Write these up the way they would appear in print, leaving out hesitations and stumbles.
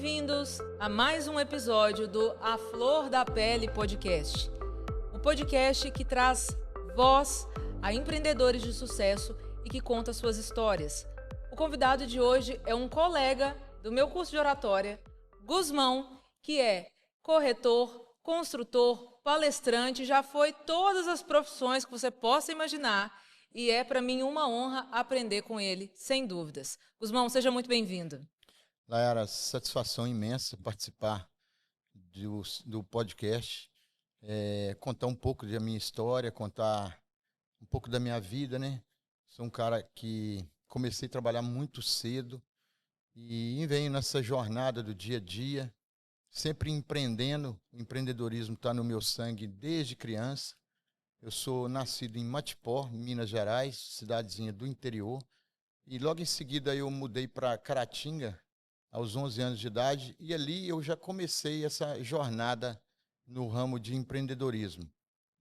Bem-vindos a mais um episódio do A Flor da Pele Podcast. O podcast que traz voz a empreendedores de sucesso e que conta suas histórias. O convidado de hoje é um colega do meu curso de oratória, Gusmão, que é corretor, construtor, palestrante, já foi todas as profissões que você possa imaginar e é para mim uma honra aprender com ele, sem dúvidas. Gusmão, seja muito bem-vindo. Layara, satisfação imensa participar do podcast, contar um pouco da minha história, contar um pouco da minha vida, né? Sou um cara que comecei a trabalhar muito cedo e venho nessa jornada do dia a dia, sempre empreendendo. O empreendedorismo está no meu sangue desde criança. Eu sou nascido em Matipó, Minas Gerais, cidadezinha do interior, e logo em seguida eu mudei para Caratinga, aos 11 anos de idade, e ali eu já comecei essa jornada no ramo de empreendedorismo.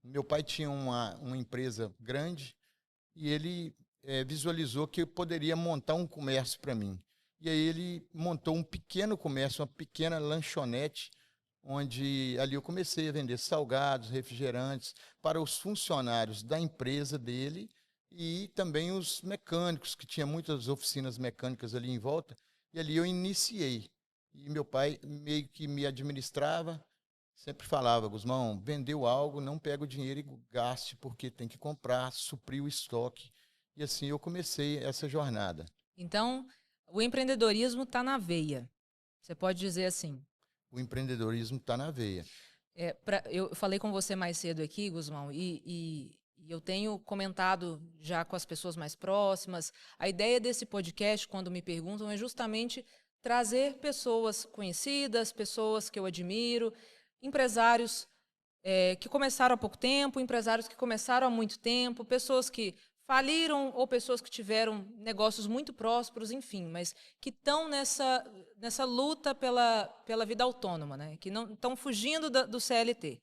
Meu pai tinha uma empresa grande e ele visualizou que eu poderia montar um comércio para mim. E aí ele montou um pequeno comércio, uma pequena lanchonete, onde ali eu comecei a vender salgados, refrigerantes para os funcionários da empresa dele e também os mecânicos, que tinha muitas oficinas mecânicas ali em volta. E ali eu iniciei. E meu pai meio que me administrava, sempre falava: Gusmão, vendeu algo, não pega o dinheiro e gaste, porque tem que comprar, suprir o estoque. E assim eu comecei essa jornada. Então, o empreendedorismo está na veia. Você pode dizer assim. O empreendedorismo está na veia. Eu falei com você mais cedo aqui, Gusmão, e eu tenho comentado já com as pessoas mais próximas. A ideia desse podcast, quando me perguntam, é justamente trazer pessoas conhecidas, pessoas que eu admiro, empresários que começaram há pouco tempo, empresários que começaram há muito tempo, pessoas que faliram ou pessoas que tiveram negócios muito prósperos, enfim, mas que estão nessa luta pela vida autônoma, né? Que não estão fugindo do CLT.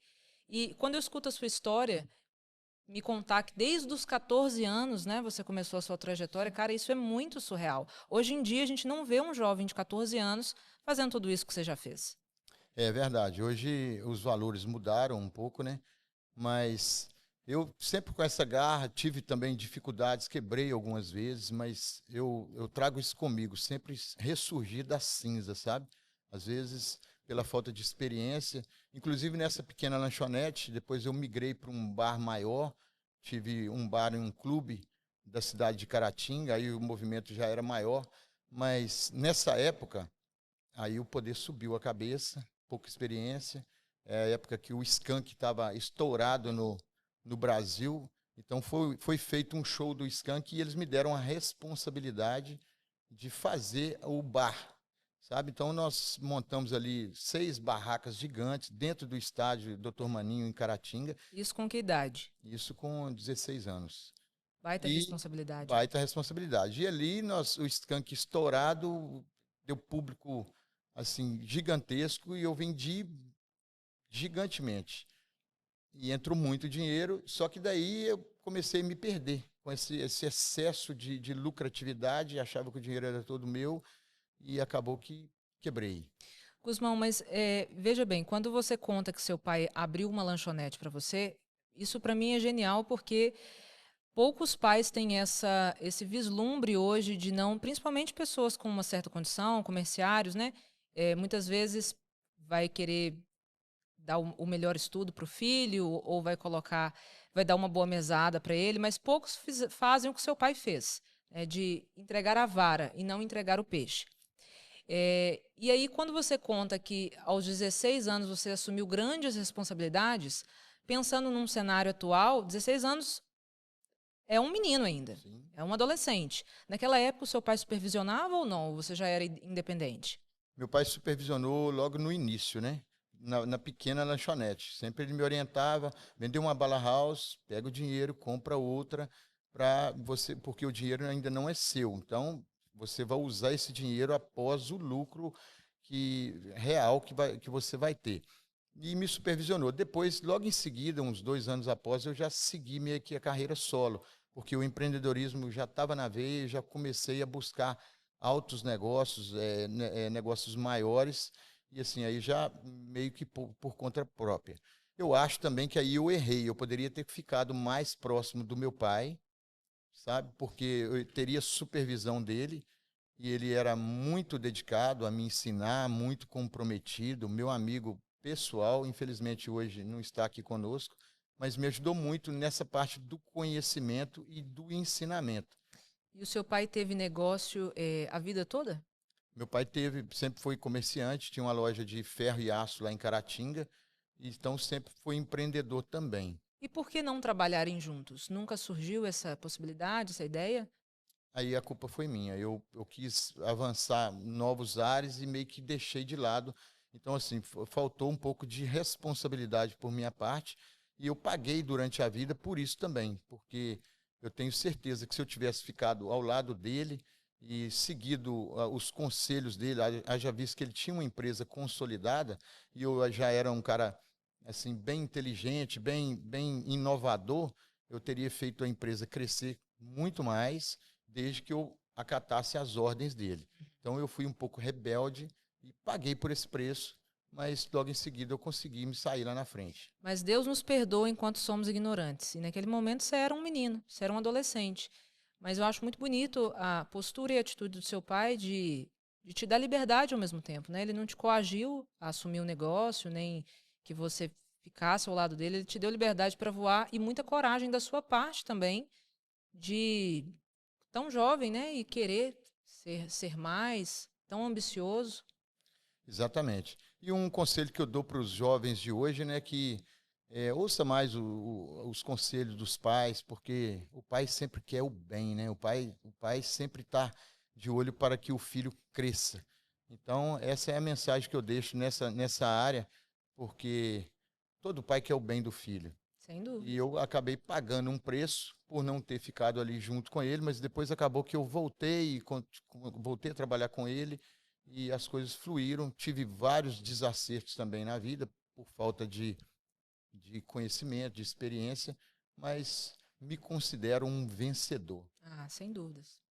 E quando eu escuto a sua história, me contar que desde os 14 anos, né, você começou a sua trajetória, cara, isso é muito surreal. Hoje em dia, a gente não vê um jovem de 14 anos fazendo tudo isso que você já fez. É verdade. Hoje os valores mudaram um pouco, né? Mas eu sempre com essa garra, tive também dificuldades, quebrei algumas vezes, mas eu trago isso comigo, sempre ressurgir das cinzas, sabe? Às vezes, pela falta de experiência, inclusive nessa pequena lanchonete, depois eu migrei para um bar maior, tive um bar em um clube da cidade de Caratinga, aí o movimento já era maior, mas nessa época, aí o poder subiu a cabeça, pouca experiência, é a época que o Skank estava estourado no Brasil. Então foi feito um show do Skank e eles me deram a responsabilidade de fazer o bar, sabe? Então nós montamos ali 6 barracas gigantes dentro do estádio Dr. Maninho, em Caratinga. Isso com que idade? Isso com 16 anos. Baita E responsabilidade. baita responsabilidade. E ali o Skank estourado deu público assim gigantesco e eu vendi gigantemente. E entrou muito dinheiro, só que daí eu comecei a me perder com esse excesso de lucratividade, achava que o dinheiro era todo meu e acabou que quebrei. Gusmão, mas veja bem, quando você conta que seu pai abriu uma lanchonete para você, isso para mim é genial porque poucos pais têm esse vislumbre hoje de não, principalmente pessoas com uma certa condição, comerciários, né? Muitas vezes vai querer dar o melhor estudo para o filho ou vai dar uma boa mesada para ele, mas poucos fazem o que seu pai fez, né, de entregar a vara e não entregar o peixe. E aí, quando você conta que aos 16 anos você assumiu grandes responsabilidades, pensando num cenário atual, 16 anos é um menino ainda, Sim. é um adolescente. Naquela época, o seu pai supervisionava ou não? Ou você já era independente? Meu pai supervisionou logo no início, né? Na pequena lanchonete. Sempre ele me orientava, vendeu uma bala house, pega o dinheiro, compra outra, para você, porque o dinheiro ainda não é seu. Então, você vai usar esse dinheiro após o lucro real que você vai ter. E me supervisionou. Depois, logo em seguida, uns 2 anos após, eu já segui meio que a carreira solo, porque o empreendedorismo já estava na veia, já comecei a buscar altos negócios, negócios maiores, e assim, aí já meio que por conta própria. Eu acho também que aí eu errei, eu poderia ter ficado mais próximo do meu pai, sabe? Porque eu teria supervisão dele, e ele era muito dedicado a me ensinar, muito comprometido, meu amigo pessoal, infelizmente hoje não está aqui conosco, mas me ajudou muito nessa parte do conhecimento e do ensinamento. E o seu pai teve negócio a vida toda? Meu pai sempre foi comerciante, tinha uma loja de ferro e aço lá em Caratinga, então sempre foi empreendedor também. E por que não trabalharem juntos? Nunca surgiu essa possibilidade, essa ideia? Aí a culpa foi minha. Eu quis avançar novos ares e meio que deixei de lado. Então, assim, faltou um pouco de responsabilidade por minha parte e eu paguei durante a vida por isso também, porque eu tenho certeza que se eu tivesse ficado ao lado dele e seguido os conselhos dele, haja visto que ele tinha uma empresa consolidada e eu já era um cara assim bem inteligente, bem inovador, eu teria feito a empresa crescer muito mais desde que eu acatasse as ordens dele. Então eu fui um pouco rebelde e paguei por esse preço, mas logo em seguida eu consegui me sair lá na frente. Mas Deus nos perdoa enquanto somos ignorantes. E naquele momento você era um menino, você era um adolescente. Mas eu acho muito bonito a postura e a atitude do seu pai de te dar liberdade ao mesmo tempo, né? Ele não te coagiu a assumir o negócio, nem que você ficasse ao lado dele. Ele te deu liberdade para voar e muita coragem da sua parte também de tão jovem, né? E querer ser mais, tão ambicioso. Exatamente. E um conselho que eu dou para os jovens de hoje, né, que ouça mais os conselhos dos pais, porque o pai sempre quer o bem, né? O pai sempre está de olho para que o filho cresça. Então, essa é a mensagem que eu deixo nessa área, porque todo pai quer o bem do filho. Sem E dúvida. eu acabei pagando um preço por não ter ficado ali junto com ele, mas depois acabou que eu voltei a trabalhar com ele e as coisas fluíram. Tive vários desacertos também na vida, por falta de conhecimento, de experiência, mas me considero um vencedor. Ah, sem dúvidas.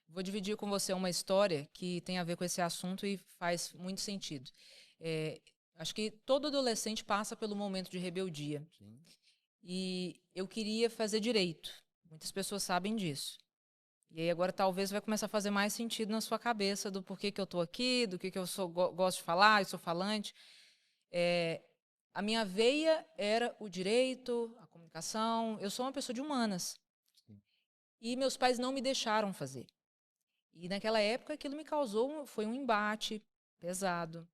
Vou dividir com você uma história que tem a ver com esse assunto e faz muito sentido. É, acho que todo adolescente passa pelo momento de rebeldia. Sim, E eu queria fazer direito. Muitas pessoas sabem disso. E aí agora talvez vai começar a fazer mais sentido na sua cabeça do porquê que eu estou aqui, do que eu gosto de falar, eu sou falante. É, a minha veia era o direito, a comunicação. Eu sou uma pessoa de humanas. sim. E meus pais não me deixaram fazer. E naquela época aquilo me causou, foi um embate pesado.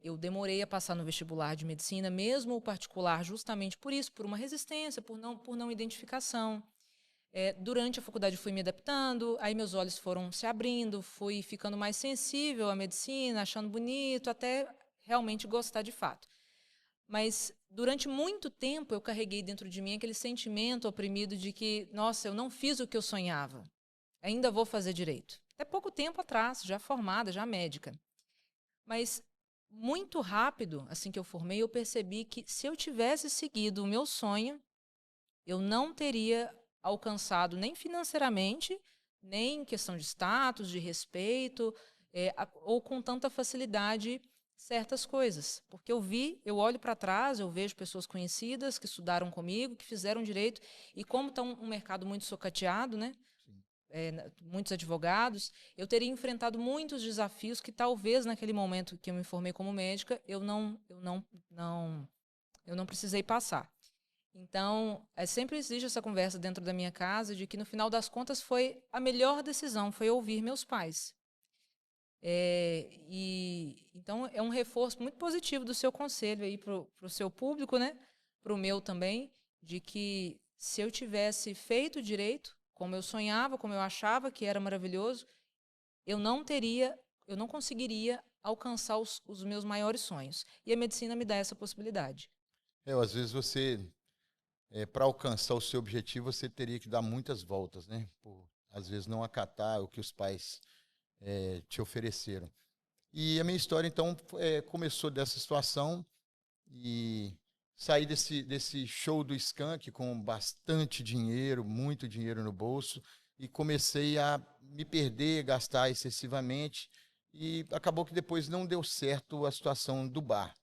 Eu demorei a passar no vestibular de medicina, mesmo o particular, justamente por isso, por uma resistência, por não identificação. Durante a faculdade fui me adaptando, aí meus olhos foram se abrindo, fui ficando mais sensível à medicina, achando bonito, até realmente gostar de fato. Mas durante muito tempo eu carreguei dentro de mim aquele sentimento oprimido de que, nossa, eu não fiz o que eu sonhava, ainda vou fazer direito. Até pouco tempo atrás, já formada, já médica. Mas muito rápido, assim que eu formei, eu percebi que se eu tivesse seguido o meu sonho, eu não teria alcançado nem financeiramente, nem em questão de status, de respeito, ou com tanta facilidade certas coisas. Porque eu olho para trás, eu vejo pessoas conhecidas que estudaram comigo, que fizeram direito, e como está um mercado muito socateado, né? Sim. Muitos advogados, eu teria enfrentado muitos desafios que talvez naquele momento que eu me formei como médica eu não precisei passar. Então, sempre existe essa conversa dentro da minha casa de que no final das contas foi a melhor decisão, foi ouvir meus pais. E então é um reforço muito positivo do seu conselho aí para o seu público, né? Para o meu também, de que se eu tivesse feito direito, como eu sonhava, como eu achava que era maravilhoso, eu não conseguiria alcançar os meus maiores sonhos. E a medicina me dá essa possibilidade. Às vezes para alcançar o seu objetivo, você teria que dar muitas voltas, né? Por, às vezes não acatar o que os pais te ofereceram. E a minha história, então, começou dessa situação e saí desse show do Skank com bastante dinheiro, muito dinheiro no bolso. e comecei a me perder, gastar excessivamente, e acabou que depois não deu certo a situação do bar.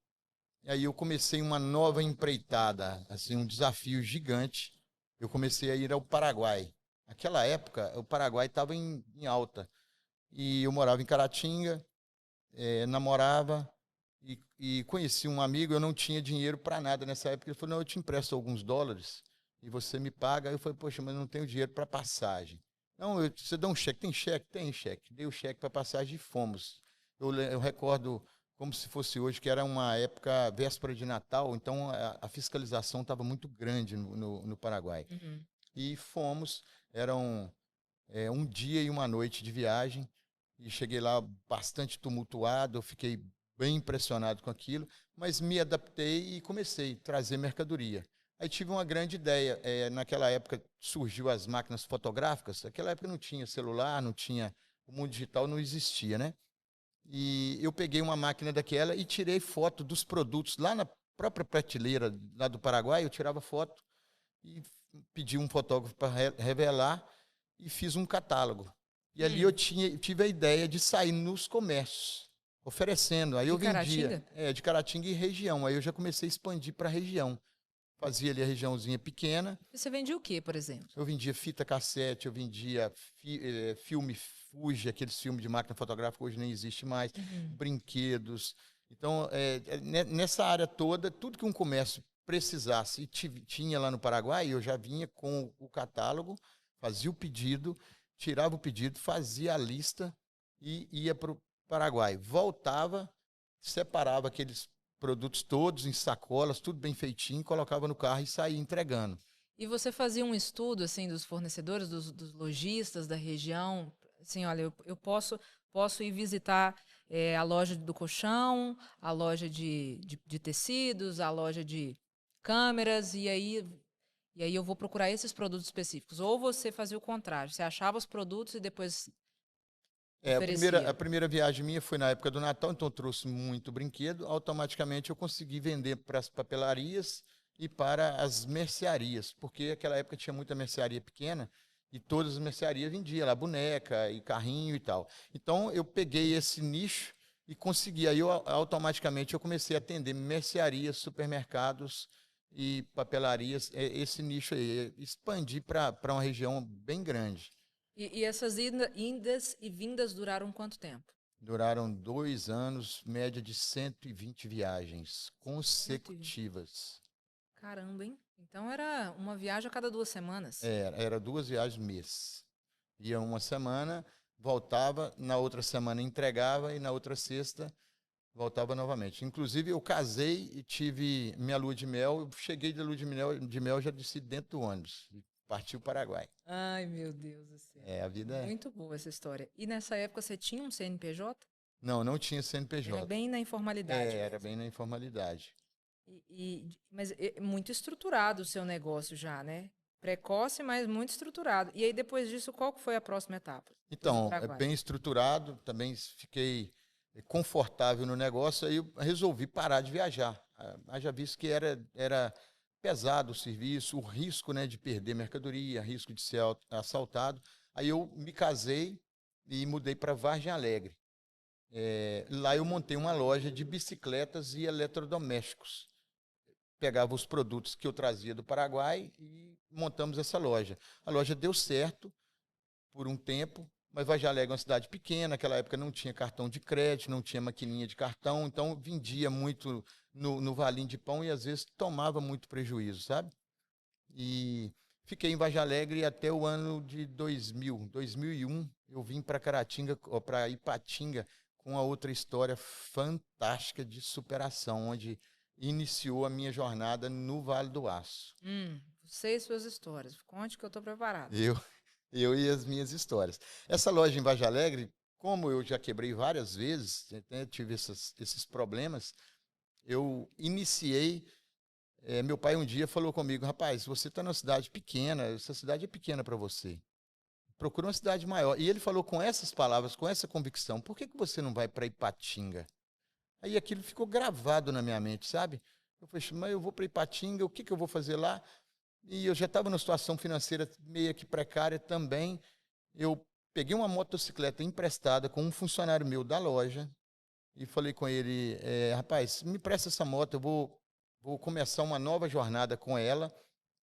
E aí eu comecei uma nova empreitada, assim, um desafio gigante. Eu comecei a ir ao Paraguai. Naquela época, o Paraguai estava em alta. E eu morava em Caratinga, namorava e conheci um amigo. Eu não tinha dinheiro para nada nessa época. Ele falou, não, eu te empresto alguns dólares e você me paga. Aí eu falei, poxa, mas eu não tenho dinheiro para passagem. Não, você dá um cheque. Tem cheque? Tem cheque. Dei o cheque para passagem e fomos. Eu recordo como se fosse hoje, que era uma época véspera de Natal, então a fiscalização estava muito grande no Paraguai. Uhum. E fomos, eram um dia e uma noite de viagem, e cheguei lá bastante tumultuado, eu fiquei bem impressionado com aquilo, mas me adaptei e comecei a trazer mercadoria. Aí tive uma grande ideia, naquela época surgiu as máquinas fotográficas, naquela época não tinha celular, não tinha, o mundo digital não existia, né? E eu peguei uma máquina daquela e tirei foto dos produtos lá na própria prateleira lá do Paraguai, eu tirava foto e pedi um fotógrafo para revelar e fiz um catálogo. E ali eu tive a ideia de sair nos comércios, oferecendo. Aí De eu vendia, Caratinga? de Caratinga e região. Aí eu já comecei a expandir para a região. Fazia ali a regiãozinha pequena. E você vendia o quê, por exemplo? Eu vendia fita cassete, eu vendia filme Fuji, aqueles filmes de máquina fotográfica hoje nem existe mais, Uhum. brinquedos. Então, nessa área toda, tudo que um comércio precisasse e tinha lá no Paraguai, eu já vinha com o catálogo, fazia o pedido, tirava o pedido, fazia a lista e ia para o Paraguai. Voltava, separava aqueles produtos todos em sacolas, tudo bem feitinho, colocava no carro e saía entregando. E você fazia um estudo assim dos fornecedores, dos lojistas da região? Assim, olha, eu posso ir visitar a loja do colchão, a loja de tecidos, a loja de câmeras, e aí eu vou procurar esses produtos específicos. Ou você fazia o contrário, você achava os produtos e depois A primeira, oferecia. a primeira viagem minha foi na época do Natal, então eu trouxe muito brinquedo. Automaticamente eu consegui vender para as papelarias e para as mercearias, porque naquela época tinha muita mercearia pequena e todas as mercearias vendiam lá boneca e carrinho e tal. Então eu peguei esse nicho e consegui. Aí automaticamente eu comecei a atender mercearias, supermercados e papelarias, esse nicho aí, expandi para uma região bem grande. E essas indas e vindas duraram quanto tempo? Duraram 2 anos, média de 120 viagens 120. consecutivas. Caramba, hein? Então era uma viagem a cada 2 semanas. Era 2 viagens mês. Ia uma semana, voltava, na outra semana entregava e na outra sexta voltava novamente. Inclusive eu casei e tive minha lua de mel. Eu cheguei da lua de mel já desci dentro do ônibus e parti o Paraguai. Ai, meu Deus do céu. A vida é. Muito boa essa história. E nessa época você tinha um CNPJ? Não, não tinha Era CNPJ. bem na informalidade Era mesmo. bem na informalidade. Mas muito estruturado o seu negócio já, né? Precoce, mas muito estruturado. E aí, depois disso, qual que foi a próxima etapa? Depois do Então, é Paraguai. bem estruturado, também fiquei confortável no negócio, aí eu resolvi parar de viajar. Haja visto que era pesado o serviço, o risco, né, de perder mercadoria, risco de ser assaltado. Aí eu me casei e mudei para Vargem Alegre. Lá eu montei uma loja de bicicletas e eletrodomésticos. Pegava os produtos que eu trazia do Paraguai e montamos essa loja. A loja deu certo por um tempo, mas Vargem Alegre é uma cidade pequena, naquela época não tinha cartão de crédito, não tinha maquininha de cartão, então vendia muito no valinho de pão e às vezes tomava muito prejuízo, sabe? E fiquei em Vargem Alegre até o ano de 2001, eu vim para Caratinga, para Ipatinga, com uma outra história fantástica de superação, onde iniciou a minha jornada no Vale do Aço. Você e suas histórias. Conte que eu estou preparado. Eu e as minhas histórias. Essa loja em Vargem Alegre, como eu já quebrei várias vezes, né, tive esses problemas, eu iniciei. Meu pai um dia falou comigo, rapaz, você está numa cidade pequena, essa cidade é pequena para você. Procura uma cidade maior. E ele falou com essas palavras, com essa convicção, por que você não vai para Ipatinga? Aí aquilo ficou gravado na minha mente, sabe? Eu falei, mas eu vou para Ipatinga, o que eu vou fazer lá? E eu já estava numa situação financeira meio que precária também. eu peguei uma motocicleta emprestada com um funcionário meu da loja e falei com ele, rapaz, me presta essa moto, eu vou começar uma nova jornada com ela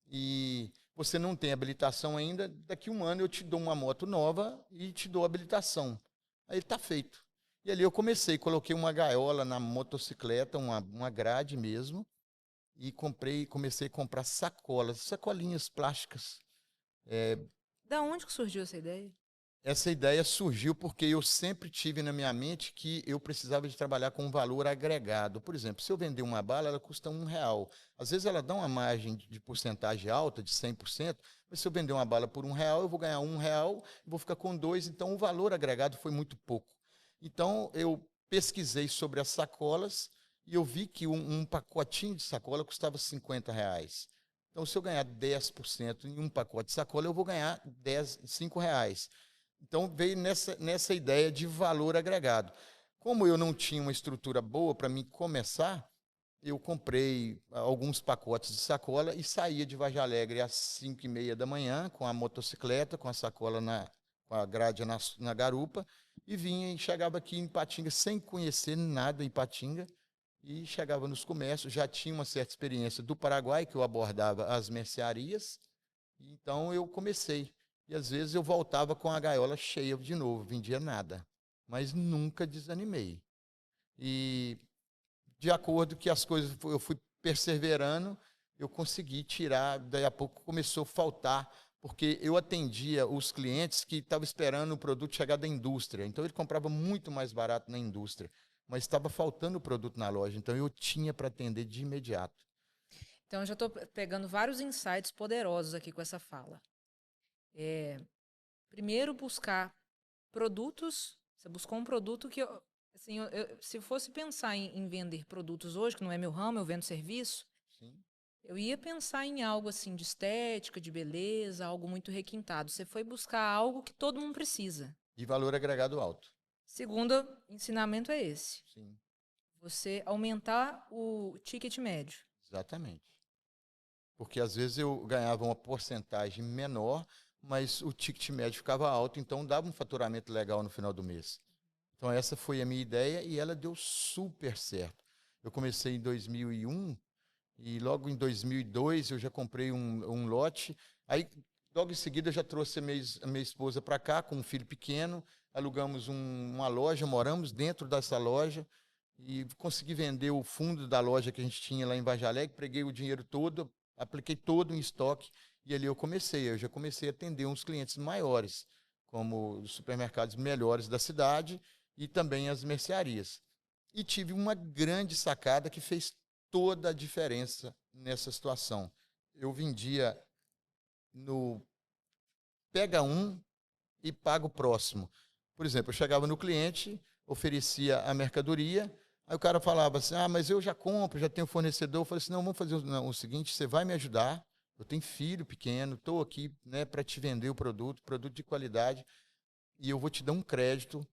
e você não tem habilitação ainda, daqui 1 ano eu te dou uma moto nova e te dou habilitação. Aí tá feito. E ali eu coloquei uma gaiola na motocicleta, uma grade mesmo, e comecei a comprar sacolinhas plásticas. Da onde que surgiu essa ideia? Essa ideia surgiu porque eu sempre tive na minha mente que eu precisava de trabalhar com um valor agregado. Por exemplo, se eu vender uma bala, ela custa R$ 1. Às vezes ela dá uma margem de porcentagem alta, de 100%, mas se eu vender uma bala por R$ 1, eu vou ganhar R$ 1, vou ficar com 2, então o valor agregado foi muito pouco. Então eu pesquisei sobre as sacolas e eu vi que um pacotinho de sacola custava R$ 50. Então, se eu ganhar 10% em um pacote de sacola, eu vou ganhar R$ 5. Então, veio nessa ideia de valor agregado. Como eu não tinha uma estrutura boa para mim começar, eu comprei alguns pacotes de sacola e saía de Vargem Alegre às 5h30 da manhã, com a motocicleta, com a sacola, com a grade na garupa, e vinha e chegava aqui em Ipatinga sem conhecer nada em Ipatinga, e chegava nos comércios, já tinha uma certa experiência do Paraguai, que eu abordava as mercearias, então eu comecei. E às vezes eu voltava com a gaiola cheia de novo, vendia nada, mas nunca desanimei. E de acordo que as coisas, eu fui perseverando, eu consegui tirar, daí a pouco começou a faltar, porque eu atendia os clientes que estavam esperando o produto chegar da indústria, então ele comprava muito mais barato na indústria, mas estava faltando o produto na loja, então eu tinha para atender de imediato. Então, eu já estou pegando vários insights poderosos aqui com essa fala. Primeiro, buscar produtos. Você buscou um produto que, assim, se fosse pensar em vender produtos hoje, que não é meu ramo, eu vendo serviço, Sim. eu ia pensar em algo assim de estética, de beleza, algo muito requintado. Você foi buscar algo que todo mundo precisa. E valor agregado alto. Segundo ensinamento é esse. Sim. Você aumentar o ticket médio. Exatamente. Porque às vezes eu ganhava uma porcentagem menor, mas o ticket médio ficava alto, então dava um faturamento legal no final do mês. Então essa foi a minha ideia e ela deu super certo. Eu comecei em 2001 e logo em 2002 eu já comprei um lote. Aí logo em seguida eu já trouxe a minha esposa para cá com um filho pequeno, alugamos uma loja, moramos dentro dessa loja e consegui vender o fundo da loja que a gente tinha lá em Vargem Alegre, peguei o dinheiro todo, apliquei todo em estoque e ali eu já comecei a atender uns clientes maiores, como os supermercados melhores da cidade e também as mercearias. E tive uma grande sacada que fez toda a diferença nessa situação. Eu vendia no pega um e paga o próximo. Por exemplo, eu chegava no cliente, oferecia a mercadoria, aí o cara falava assim, mas eu já compro, já tenho fornecedor. Eu falei assim, não, vamos fazer o seguinte, você vai me ajudar, eu tenho filho pequeno, estou aqui, né, para te vender o produto de qualidade, e eu vou te dar um crédito,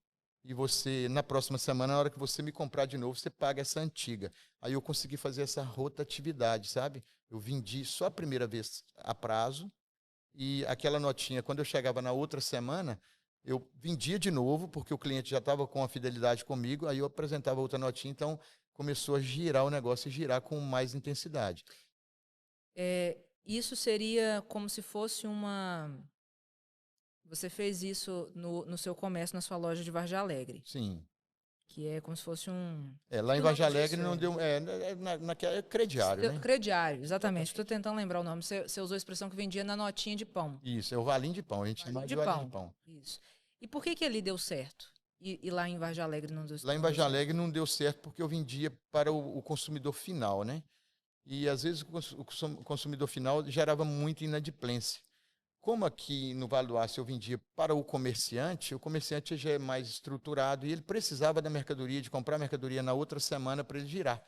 e você, na próxima semana, na hora que você me comprar de novo, você paga essa antiga. Aí eu consegui fazer essa rotatividade, sabe? Eu vendi só a primeira vez a prazo, e aquela notinha, quando eu chegava na outra semana, eu vendia de novo, porque o cliente já estava com a fidelidade comigo, aí eu apresentava outra notinha, então começou a girar o negócio e girar com mais intensidade. Isso seria como se fosse uma... Você fez isso no seu comércio, na sua loja de Vargem Alegre. Sim. Que é como se fosse um... Lá em O nome Vargem Alegre disso não deu. Naquela crediário, né? Crediário, exatamente. Estou tentando lembrar o nome. Você usou a expressão que vendia na notinha de pão. Isso, é o valinho de pão. A gente chama de valinho de pão. Isso. E por que ali deu certo? E lá em Vargem Alegre não deu certo? Lá em Vargem Alegre não deu certo porque eu vendia para o consumidor final, né? E às vezes o consumidor final gerava muita inadimplência. Como aqui no Vale do Aço eu vendia para o comerciante já é mais estruturado e ele precisava da mercadoria, de comprar mercadoria na outra semana para ele girar.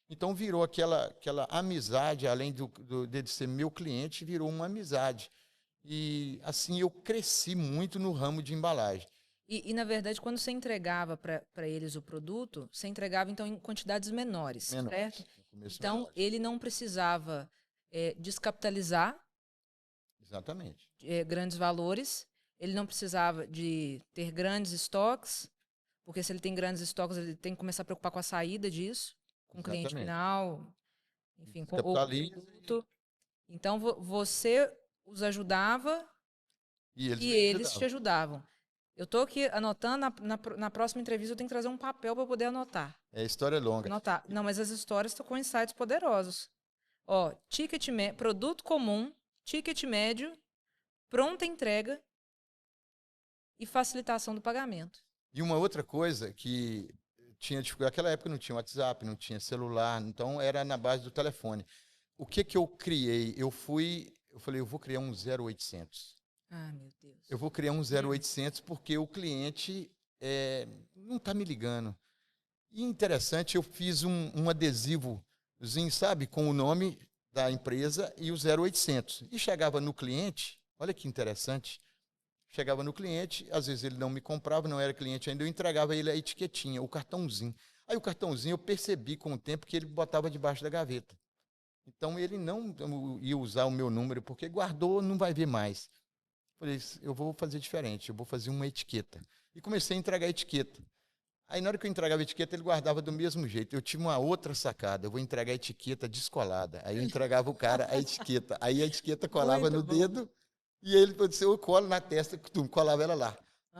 Então virou aquela amizade, além dele ser meu cliente, virou uma amizade. E assim eu cresci muito no ramo de embalagem. E na verdade, quando você entregava para eles o produto, você entregava então em quantidades menores, certo? Então, ele não precisava descapitalizar exatamente grandes valores ele não precisava de ter grandes estoques, porque se ele tem grandes estoques, ele tem que começar a preocupar com a saída disso, com o cliente Exatamente. final, enfim, com o Capitaliza produto. Então, você os ajudava e eles e me eles te ajudavam. ajudavam. Eu estou aqui anotando, na próxima entrevista eu tenho que trazer um papel para poder anotar. É história longa. Anotar. Não, mas as histórias estão com insights poderosos. Ó, produto comum, ticket médio, pronta entrega e facilitação do pagamento. E uma outra coisa que tinha dificuldade, naquela época não tinha WhatsApp, não tinha celular, então era na base do telefone. O que que eu criei? Eu falei, eu vou criar um 0800. Ah, meu Deus. Eu vou criar um 0800 porque o cliente não está me ligando. E interessante, eu fiz um adesivozinho, sabe, com o nome da empresa e o 0800. E chegava no cliente, olha que interessante, chegava no cliente, às vezes ele não me comprava, não era cliente ainda, eu entregava ele a etiquetinha, o cartãozinho. Aí o cartãozinho eu percebi com o tempo que ele botava debaixo da gaveta. Então ele não ia usar o meu número, porque guardou, não vai ver mais. Falei, eu vou fazer diferente, eu vou fazer uma etiqueta. E comecei a entregar a etiqueta. Aí na hora que eu entregava a etiqueta, ele guardava do mesmo jeito. Eu tive uma outra sacada, eu vou entregar a etiqueta descolada. Aí eu entregava o cara a etiqueta. Aí a etiqueta colava Muito no bom. dedo e ele disse, eu colo na testa, colava ela lá.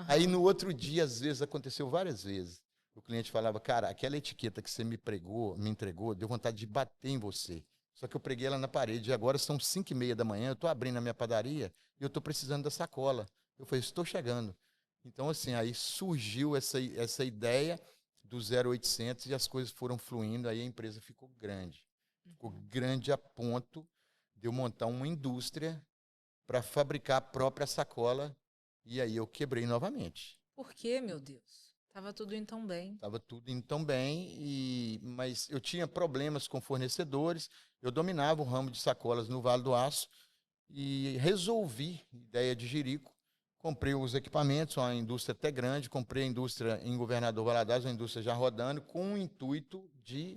Aí Aham. no outro dia, às vezes, aconteceu várias vezes. O cliente falava, cara, aquela etiqueta que você me entregou, deu vontade de bater em você. Só que eu preguei ela na parede. E agora são 5:30 da manhã, eu estou abrindo a minha padaria e eu estou precisando da sacola. Eu falei, estou chegando. Então, assim, aí surgiu essa ideia do 0800 e as coisas foram fluindo, aí a empresa ficou grande. Ficou grande a ponto de eu montar uma indústria para fabricar a própria sacola e aí eu quebrei novamente. Por quê, meu Deus? Tava tudo indo tão bem. Estava tudo indo tão bem, mas eu tinha problemas com fornecedores, eu dominava o ramo de sacolas no Vale do Aço e resolvi, ideia de Jerico, comprei os equipamentos, uma indústria até grande, comprei a indústria em Governador Valadares, uma indústria já rodando, com o intuito de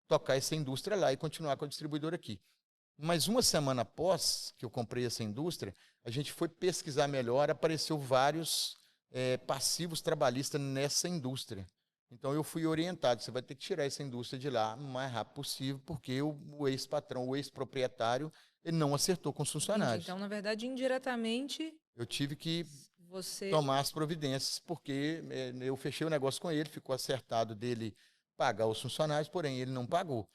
tocar essa indústria lá e continuar com a distribuidora aqui. Mas uma semana após que eu comprei essa indústria, a gente foi pesquisar melhor, apareceu vários passivos trabalhistas nessa indústria. Então eu fui orientado, você vai ter que tirar essa indústria de lá o mais rápido possível, porque o ex-patrão, o ex-proprietário, ele não acertou com os Entendi. funcionários. Então, na verdade, indiretamente, Eu tive que você. tomar as providências, porque eu fechei o negócio com ele, ficou acertado dele pagar os funcionários, porém ele não pagou.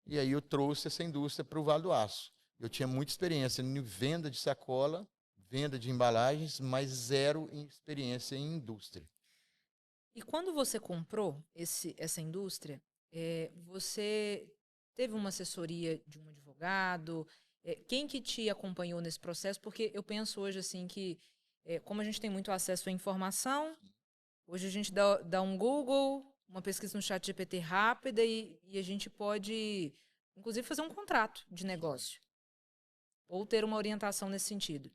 E aí eu trouxe essa indústria para o Vale do Aço. Eu tinha muita experiência em venda de sacola, venda de embalagens, mas zero em experiência em indústria. E quando você comprou essa indústria, você teve uma assessoria de um advogado? Quem que te acompanhou nesse processo? Porque eu penso hoje assim que, como a gente tem muito acesso à informação, hoje a gente dá um Google, uma pesquisa no chat GPT rápida e a gente pode, inclusive, fazer um contrato de negócio ou ter uma orientação nesse sentido.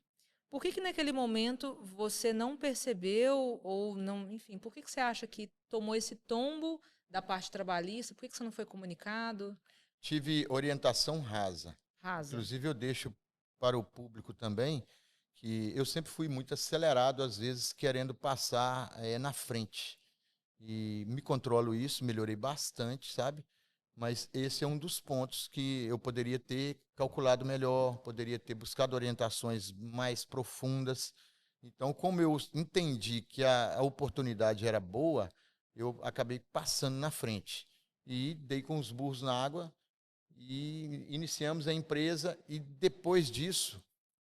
Por que naquele momento você não percebeu ou não, enfim, por que você acha que tomou esse tombo da parte trabalhista? Por que você não foi comunicado? Tive orientação rasa. Rasa. Inclusive, eu deixo para o público também que eu sempre fui muito acelerado, às vezes querendo passar na frente. E me controlo isso, melhorei bastante, sabe? Mas esse é um dos pontos que eu poderia ter calculado melhor, poderia ter buscado orientações mais profundas. Então, como eu entendi que a oportunidade era boa, eu acabei passando na frente. E dei com os burros na água e iniciamos a empresa. E depois disso,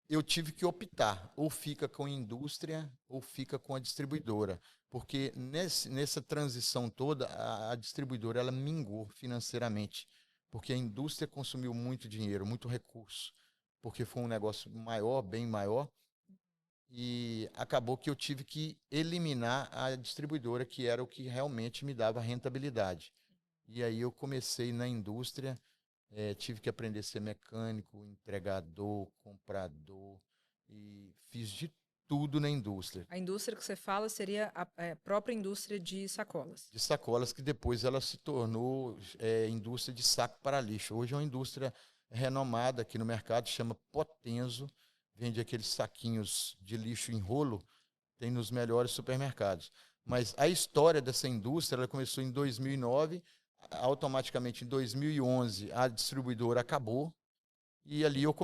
eu tive que optar, ou fica com a indústria ou fica com a distribuidora, porque nessa transição toda, a distribuidora ela mingou financeiramente, porque a indústria consumiu muito dinheiro, muito recurso, porque foi um negócio maior, bem maior, e acabou que eu tive que eliminar a distribuidora, que era o que realmente me dava rentabilidade. E aí eu comecei na indústria, tive que aprender a ser mecânico, entregador, comprador e fiz de tudo na indústria. A indústria que você fala seria a própria indústria de sacolas. De sacolas que depois ela se tornou indústria de saco para lixo. Hoje é uma indústria renomada aqui no mercado, chama Potenzo, vende aqueles saquinhos de lixo em rolo tem nos melhores supermercados. Mas a história dessa indústria, ela começou em 2009, automaticamente em 2011 a distribuidora acabou, e ali eu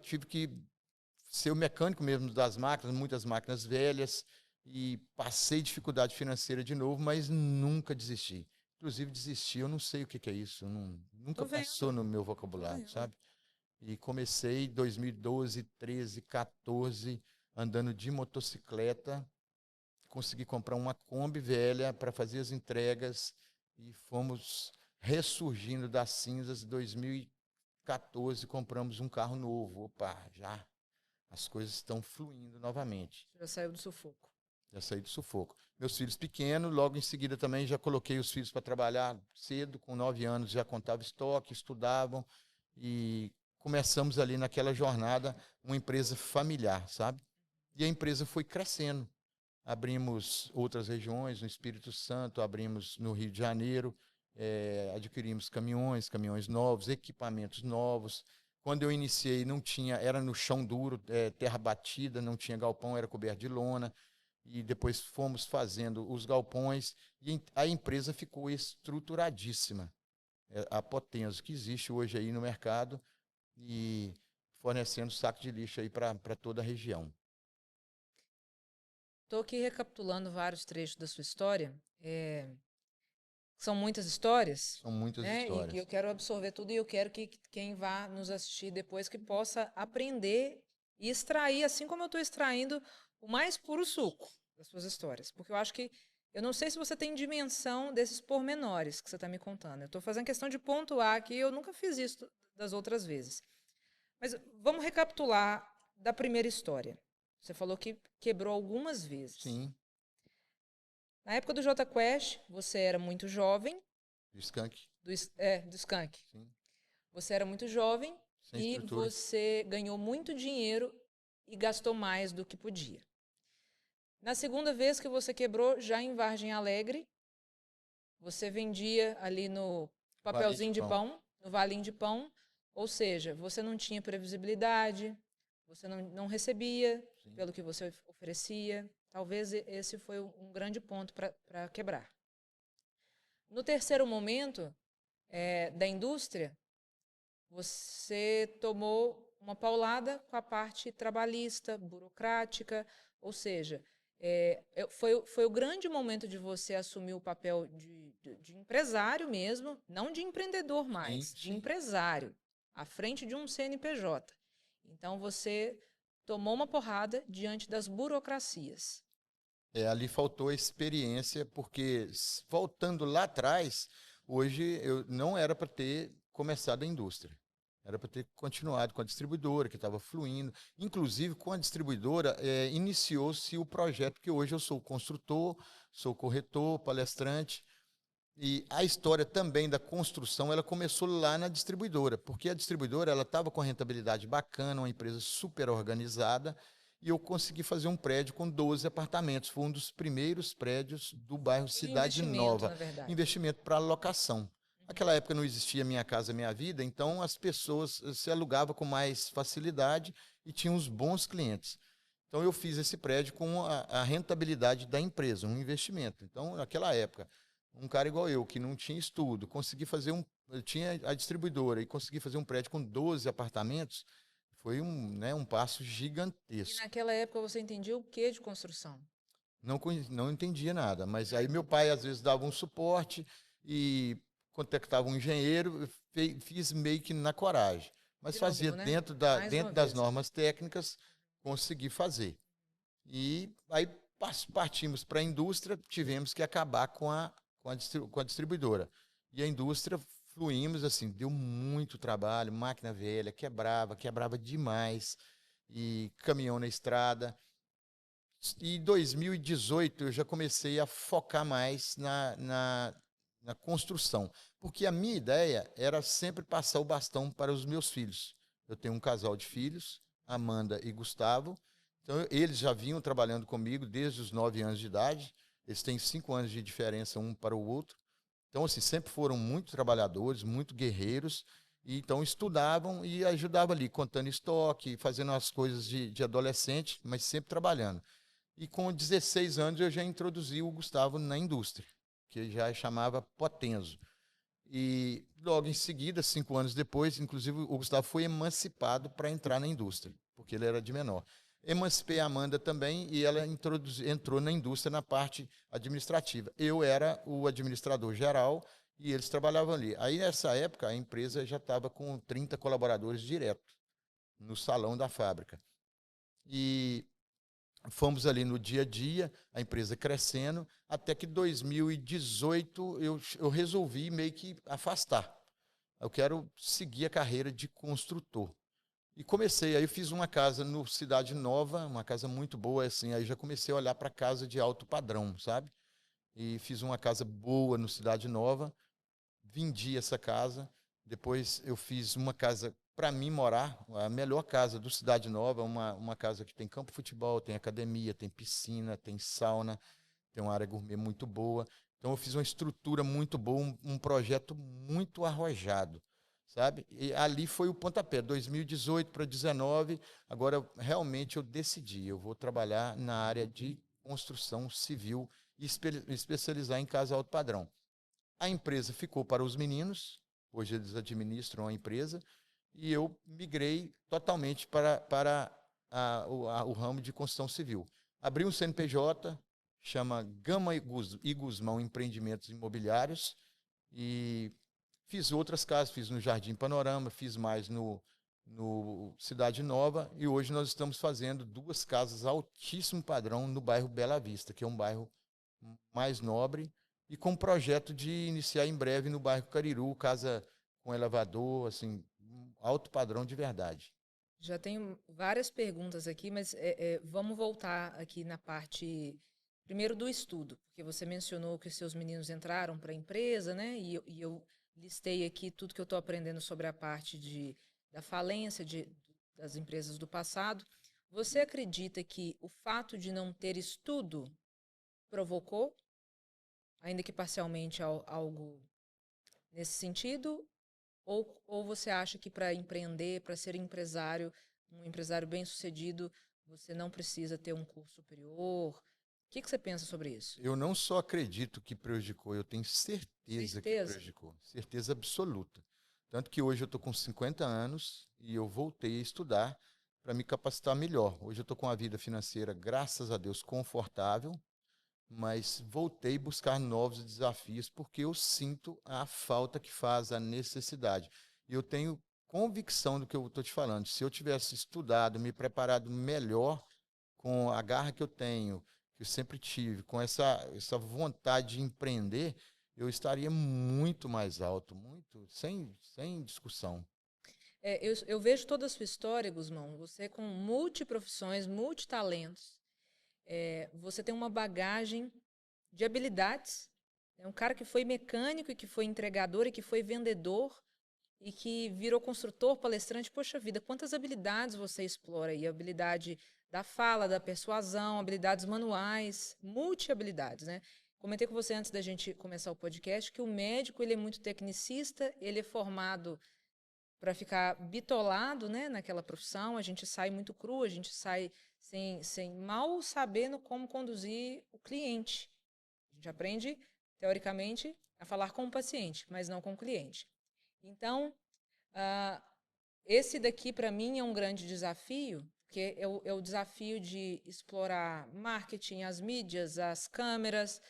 tive que ser o mecânico mesmo das máquinas, muitas máquinas velhas, e passei dificuldade financeira de novo, mas nunca desisti. Inclusive, desistir, eu não sei o que é isso, nunca passou no meu vocabulário, sabe? E comecei em 2012, 13, 14, andando de motocicleta, consegui comprar uma Kombi velha para fazer as entregas e fomos ressurgindo das cinzas. Em 2014, compramos um carro novo. Opa, já as coisas estão fluindo novamente. Já saiu do sufoco. Já saí do sufoco. Meus filhos pequenos, logo em seguida também já coloquei os filhos para trabalhar cedo, com 9 anos já contava estoque, estudavam e começamos ali naquela jornada uma empresa familiar, sabe? E a empresa foi crescendo. Abrimos outras regiões, no Espírito Santo, abrimos no Rio de Janeiro, adquirimos caminhões novos, equipamentos novos. Quando eu iniciei, não tinha, era no chão duro, terra batida, não tinha galpão, era coberto de lona. E depois fomos fazendo os galpões e a empresa ficou estruturadíssima. A Potenza que existe hoje aí no mercado e fornecendo saco de lixo aí para toda a região. Estou aqui recapitulando vários trechos da sua história. São muitas histórias. São muitas histórias. E eu quero absorver tudo e eu quero que quem vá nos assistir depois que possa aprender e extrair, assim como eu estou extraindo, o mais puro suco das suas histórias. Porque eu acho que, eu não sei se você tem dimensão desses pormenores que você está me contando. Eu estou fazendo questão de pontuar aqui, eu nunca fiz isso das outras vezes. Mas vamos recapitular da primeira história. Você falou que quebrou algumas vezes. Sim. Na época do Jota Quest, você era muito jovem. Do Skank. Do Skank. Sim. Você era muito jovem Sem estrutura. Você ganhou muito dinheiro e gastou mais do que podia. Na segunda vez que você quebrou, já em Vargem Alegre, você vendia ali no papelzinho de pão, no valinho de pão, ou seja, você não tinha previsibilidade, você não recebia Sim. pelo que você oferecia. Talvez esse foi um grande ponto para quebrar. No terceiro momento da indústria, você tomou uma paulada com a parte trabalhista, burocrática, ou seja, foi o grande momento de você assumir o papel de empresário mesmo, não de empreendedor mais, Sim. de empresário, à frente de um CNPJ. Então, você tomou uma porrada diante das burocracias. Ali faltou a experiência, porque voltando lá atrás, hoje eu não era para ter começado a indústria. Era para ter continuado com a distribuidora, que estava fluindo. Inclusive, com a distribuidora, iniciou-se o projeto que hoje eu sou construtor, sou corretor, palestrante. E a história também da construção, ela começou lá na distribuidora, porque a distribuidora ela estava com rentabilidade bacana, uma empresa super organizada, e eu consegui fazer um prédio com 12 apartamentos. Foi um dos primeiros prédios do bairro Cidade Nova. Investimento para locação. Naquela época não existia Minha Casa Minha Vida, então as pessoas se alugavam com mais facilidade e tinham uns bons clientes. Então eu fiz esse prédio com a rentabilidade da empresa, um investimento. Então, naquela época, um cara igual eu, que não tinha estudo, eu tinha a distribuidora e consegui fazer um prédio com 12 apartamentos, foi um passo gigantesco. E naquela época você entendia o que de construção? Não entendia nada, mas aí meu pai às vezes dava um suporte e contactava um engenheiro, fiz meio que na coragem. Mas fazia né? dentro das normas técnicas, consegui fazer. E aí partimos para a indústria, tivemos que acabar com a distribuidora. E a indústria fluímos, assim, deu muito trabalho, máquina velha, quebrava demais, e caminhão na estrada. E em 2018 eu já comecei a focar mais na construção, porque a minha ideia era sempre passar o bastão para os meus filhos. Eu tenho um casal de filhos, Amanda e Gustavo, então eles já vinham trabalhando comigo desde os 9 anos de idade, eles têm 5 anos de diferença um para o outro. Então, assim, sempre foram muito trabalhadores, muito guerreiros, e então estudavam e ajudavam ali, contando estoque, fazendo as coisas de adolescente, mas sempre trabalhando. E com 16 anos eu já introduzi o Gustavo na indústria, que já chamava Potenso. E logo em seguida, 5 anos depois, inclusive o Gustavo foi emancipado para entrar na indústria, porque ele era de menor. Emancipei a Amanda também e ela entrou na indústria na parte administrativa. Eu era o administrador geral e eles trabalhavam ali. Aí, nessa época, a empresa já estava com 30 colaboradores direto no salão da fábrica. E fomos ali no dia a dia, a empresa crescendo, até que 2018 eu resolvi meio que afastar. Eu quero seguir a carreira de construtor. E comecei, aí eu fiz uma casa no Cidade Nova, uma casa muito boa, assim, aí já comecei a olhar para casa de alto padrão, sabe? E fiz uma casa boa no Cidade Nova, vendi essa casa, depois eu fiz uma casa para mim morar, a melhor casa do Cidade Nova, uma casa que tem campo de futebol, tem academia, tem piscina, tem sauna, tem uma área gourmet muito boa. Então eu fiz uma estrutura muito boa, um projeto muito arrojado, sabe? E ali foi o pontapé, 2018 para 2019, agora realmente eu decidi, eu vou trabalhar na área de construção civil e especializar em casa alto padrão. A empresa ficou para os meninos, hoje eles administram a empresa, e eu migrei totalmente para o ramo de construção civil. Abri um CNPJ, chama Gama e Guzmão Empreendimentos Imobiliários, e fiz outras casas, fiz no Jardim Panorama, fiz mais no Cidade Nova, e hoje nós estamos fazendo 2 casas altíssimo padrão no bairro Bela Vista, que é um bairro mais nobre, e com projeto de iniciar em breve no bairro Cariru, casa com elevador, assim, alto padrão de verdade. Já tenho várias perguntas aqui, mas vamos voltar aqui na parte, primeiro, do estudo, porque você mencionou que os seus meninos entraram para a empresa, né? E eu listei aqui tudo que eu estou aprendendo sobre a parte da falência das empresas do passado. Você acredita que o fato de não ter estudo provocou, ainda que parcialmente, algo nesse sentido? Ou você acha que para empreender, para ser empresário, um empresário bem-sucedido, você não precisa ter um curso superior? O que você pensa sobre isso? Eu não só acredito que prejudicou, eu tenho certeza que prejudicou. Certeza absoluta. Tanto que hoje eu estou com 50 anos e eu voltei a estudar para me capacitar melhor. Hoje eu estou com uma vida financeira, graças a Deus, confortável, mas voltei a buscar novos desafios porque eu sinto a falta que faz, a necessidade. E eu tenho convicção do que eu estou te falando. Se eu tivesse estudado, me preparado melhor, com a garra que eu tenho, que eu sempre tive, com essa vontade de empreender, eu estaria muito mais alto, muito, sem discussão. Eu vejo toda a sua história, Guzmão, você com multiprofissões, multitalentos. Você tem uma bagagem de habilidades. É um cara que foi mecânico, e que foi entregador, e que foi vendedor, e que virou construtor, palestrante. Poxa vida, quantas habilidades você explora aí? Habilidade da fala, da persuasão, habilidades manuais, multi-habilidades, né? Comentei com você antes da gente começar o podcast que o médico ele é muito tecnicista, ele é formado para ficar bitolado, né, naquela profissão. A gente sai muito cru, a gente sai sem mal sabendo como conduzir o cliente. A gente aprende, teoricamente, a falar com o paciente, mas não com o cliente. Então, esse daqui, para mim, é um grande desafio, porque é o desafio de explorar marketing, as mídias, as câmeras,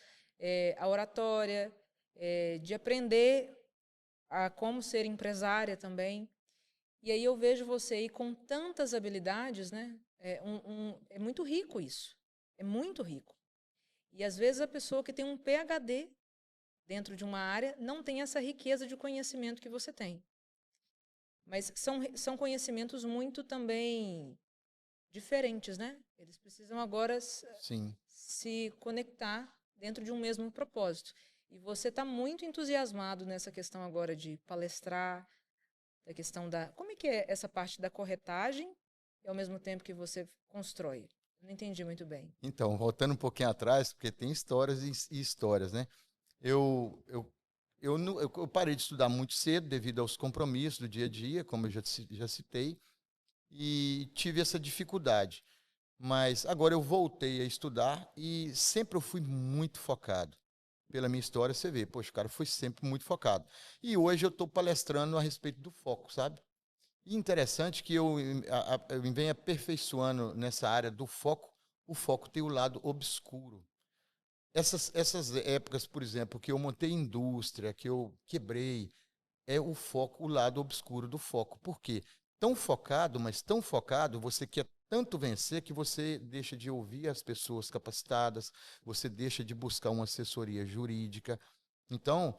a oratória, de aprender a como ser empresária também. E aí eu vejo você aí com tantas habilidades, né? É muito rico isso. É muito rico. E às vezes a pessoa que tem um PhD dentro de uma área não tem essa riqueza de conhecimento que você tem. Mas são conhecimentos muito também diferentes, né? Eles precisam agora se conectar dentro de um mesmo propósito. E você está muito entusiasmado nessa questão agora de palestrar, da questão da... Como é que é essa parte da corretagem e ao mesmo tempo que você constrói? Não entendi muito bem. Então, voltando um pouquinho atrás, porque tem histórias e histórias, né? Eu parei de estudar muito cedo devido aos compromissos do dia a dia, como eu já citei, e tive essa dificuldade. Mas agora eu voltei a estudar e sempre eu fui muito focado. Pela minha história, você vê, poxa, o cara foi sempre muito focado. E hoje eu estou palestrando a respeito do foco, sabe? E interessante que eu venho aperfeiçoando nessa área do foco, o foco tem o lado obscuro. Essas épocas, por exemplo, que eu montei indústria, que eu quebrei, é o foco, o lado obscuro do foco. Por quê? Tão focado, mas tão focado, você quer tanto vencer que você deixa de ouvir as pessoas capacitadas, você deixa de buscar uma assessoria jurídica. Então,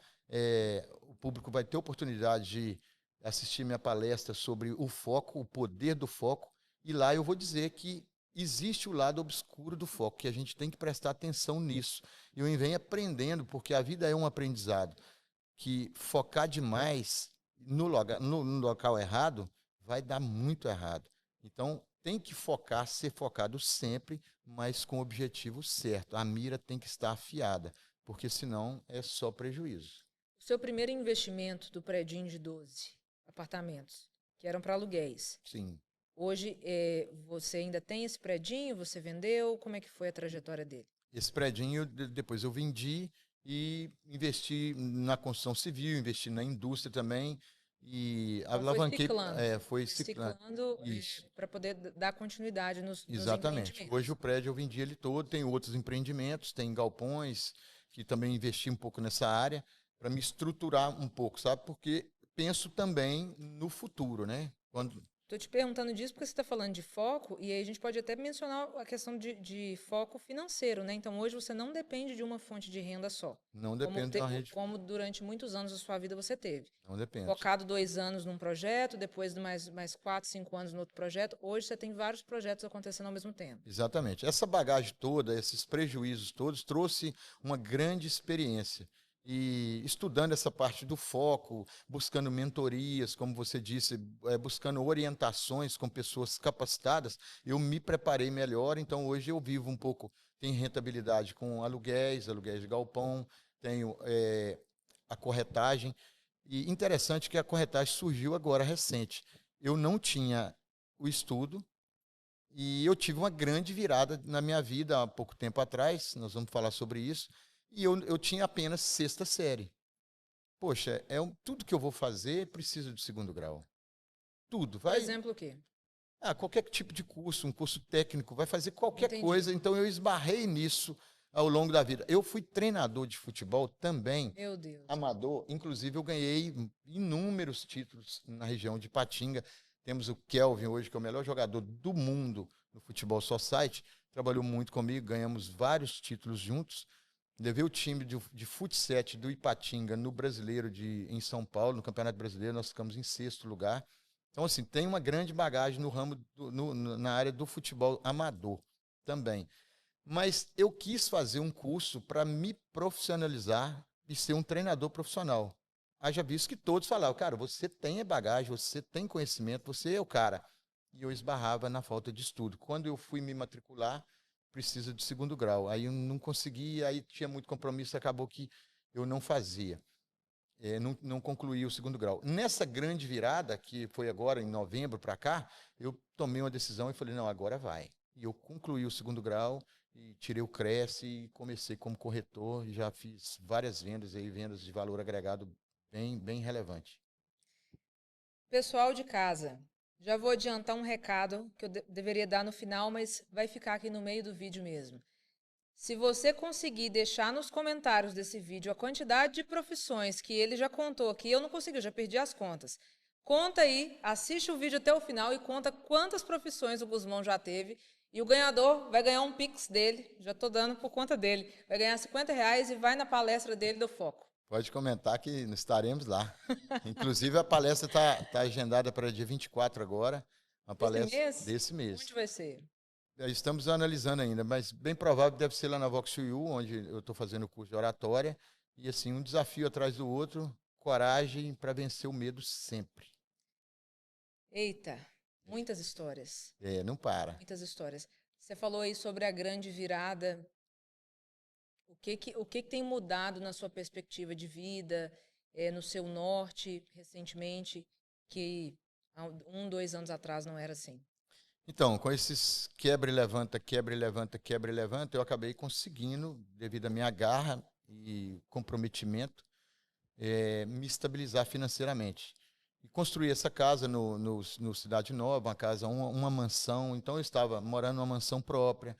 o público vai ter oportunidade de assistir minha palestra sobre o foco, o poder do foco, e lá eu vou dizer que existe o lado obscuro do foco, que a gente tem que prestar atenção nisso. E eu venho aprendendo, porque a vida é um aprendizado que focar demais no local errado vai dar muito errado. Então, tem que focar, ser focado sempre, mas com o objetivo certo. A mira tem que estar afiada, porque senão é só prejuízo. O seu primeiro investimento do predinho de 12 apartamentos, que eram para aluguéis. Sim. Hoje, você ainda tem esse predinho? Você vendeu? Como é que foi a trajetória dele? Esse predinho, depois eu vendi e investi na construção civil, investi na indústria também e Então, alavanquei. foi Foi ciclando. ciclando Isso. para poder dar continuidade nos Exatamente. Hoje empreendimentos. o prédio eu vendi ele todo, tem outros empreendimentos, tem galpões, que também investi um pouco nessa área, para me estruturar um pouco, sabe? Porque penso também no futuro, né? Quando, Estou te perguntando disso porque você está falando de foco, e aí a gente pode até mencionar a questão de foco financeiro, né? Então, hoje você não depende de uma fonte de renda só, não depende da rede, como durante muitos anos da sua vida você teve. não depende. Focado 2 anos num projeto, depois de mais 4, 5 anos no outro projeto. Hoje você tem vários projetos acontecendo ao mesmo tempo. Exatamente. Essa bagagem toda, esses prejuízos todos, trouxe uma grande experiência. E estudando essa parte do foco, buscando mentorias, como você disse, buscando orientações com pessoas capacitadas, eu me preparei melhor. Então, hoje eu vivo um pouco, tenho rentabilidade com aluguéis, aluguéis de galpão, tenho a corretagem. E interessante que a corretagem surgiu agora recente. Eu não tinha o estudo, e eu tive uma grande virada na minha vida há pouco tempo atrás, nós vamos falar sobre isso, e eu tinha apenas sexta série. Poxa, tudo que eu vou fazer precisa de segundo grau. Tudo. Por Vai, exemplo, o quê? qualquer tipo de curso, um curso técnico, vai fazer qualquer Entendi. coisa. Então eu esbarrei nisso ao longo da vida. Eu fui treinador de futebol também, Meu Deus. amador. Inclusive eu ganhei inúmeros títulos na região de Patinga. Temos o Kelvin hoje, que é o melhor jogador do mundo no futebol society. Trabalhou muito comigo, ganhamos vários títulos juntos. Levei o time de futsal do Ipatinga no Brasileiro em São Paulo, no Campeonato Brasileiro, nós ficamos em sexto lugar. Então, assim, tem uma grande bagagem no ramo, na área do futebol amador também. Mas eu quis fazer um curso para me profissionalizar e ser um treinador profissional. Haja visto que todos falavam, cara, você tem bagagem, você tem conhecimento, você é o cara. E eu esbarrava na falta de estudo. Quando eu fui me matricular, precisa de segundo grau. Aí eu não consegui, aí tinha muito compromisso, acabou que eu não fazia. Não concluí o segundo grau. Nessa grande virada, que foi agora em novembro para cá, eu tomei uma decisão e falei, não, agora vai. E eu concluí o segundo grau e tirei o Cresce e comecei como corretor e já fiz várias vendas aí, vendas de valor agregado bem relevante. Pessoal de casa, já vou adiantar um recado que eu deveria dar no final, mas vai ficar aqui no meio do vídeo mesmo. Se você conseguir deixar nos comentários desse vídeo a quantidade de profissões que ele já contou aqui, eu não consegui, eu já perdi as contas. Conta aí, assiste o vídeo até o final e conta quantas profissões o Guzmão já teve. E o ganhador vai ganhar um Pix dele, já estou dando por conta dele. Vai ganhar R$ 50 e vai na palestra dele do Foco. Pode comentar que estaremos lá. Inclusive, a palestra tá agendada para dia 24 agora, uma Esse palestra mês? desse mês. Onde vai ser? Estamos analisando ainda, mas bem provável que deve ser lá na VoxU, onde eu estou fazendo o curso de oratória. E assim, um desafio atrás do outro, coragem para vencer o medo sempre. Eita, muitas histórias. Não para. Muitas histórias. Você falou aí sobre a grande virada. O que tem mudado na sua perspectiva de vida, no seu norte, recentemente, que há 1, 2 anos atrás não era assim? Então, com esses quebra e levanta, quebra e levanta, quebra e levanta, eu acabei conseguindo, devido à minha garra e comprometimento, me estabilizar financeiramente. E construí essa casa no Cidade Nova, uma casa, uma mansão. Então, eu estava morando numa mansão própria,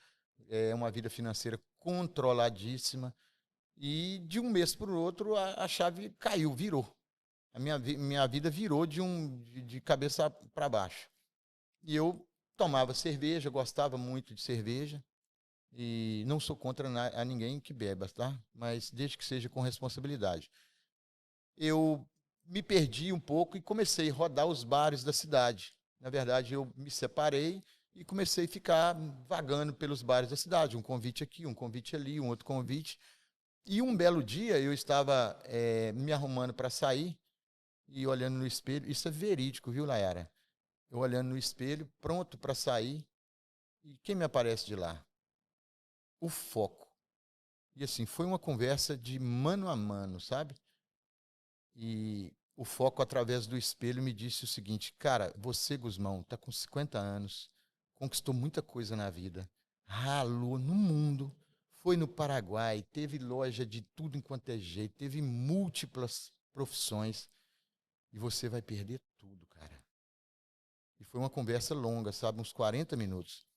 uma vida financeira controladíssima. E de um mês para o outro, a chave caiu, virou. Minha vida virou de cabeça para baixo. E eu tomava cerveja, gostava muito de cerveja. E não sou contra a ninguém que beba, tá? Mas desde que seja com responsabilidade. Eu me perdi um pouco e comecei a rodar os bares da cidade. Na verdade, eu me separei e comecei a ficar vagando pelos bares da cidade. Um convite aqui, um convite ali, um outro convite. E um belo dia eu estava me arrumando para sair e olhando no espelho. Isso é verídico, viu, Layara? Eu olhando no espelho, pronto para sair. E quem me aparece de lá? O foco. E assim, foi uma conversa de mano a mano, sabe? E o foco, através do espelho, me disse o seguinte: cara, você, Gusmão, está com 50 anos, conquistou muita coisa na vida, ralou no mundo, foi no Paraguai, teve loja de tudo enquanto é jeito, teve múltiplas profissões, e você vai perder tudo, cara. E foi uma conversa longa, sabe, uns 40 minutos.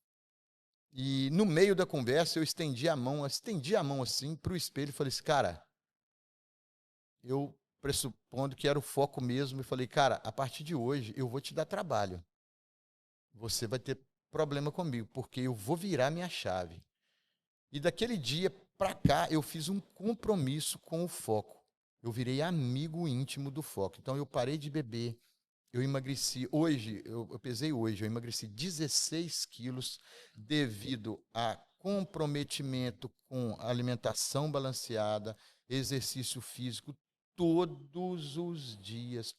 E no meio da conversa, eu estendi a mão assim para o espelho e falei assim: cara, eu pressupondo que era o foco mesmo, e falei, cara, a partir de hoje eu vou te dar trabalho. Você vai ter problema comigo, porque eu vou virar minha chave. E daquele dia para cá, eu fiz um compromisso com o foco. Eu virei amigo íntimo do foco. Então, eu parei de beber, eu emagreci. Hoje, eu pesei hoje, eu emagreci 16 quilos devido a comprometimento com alimentação balanceada, exercício físico, todos os dias.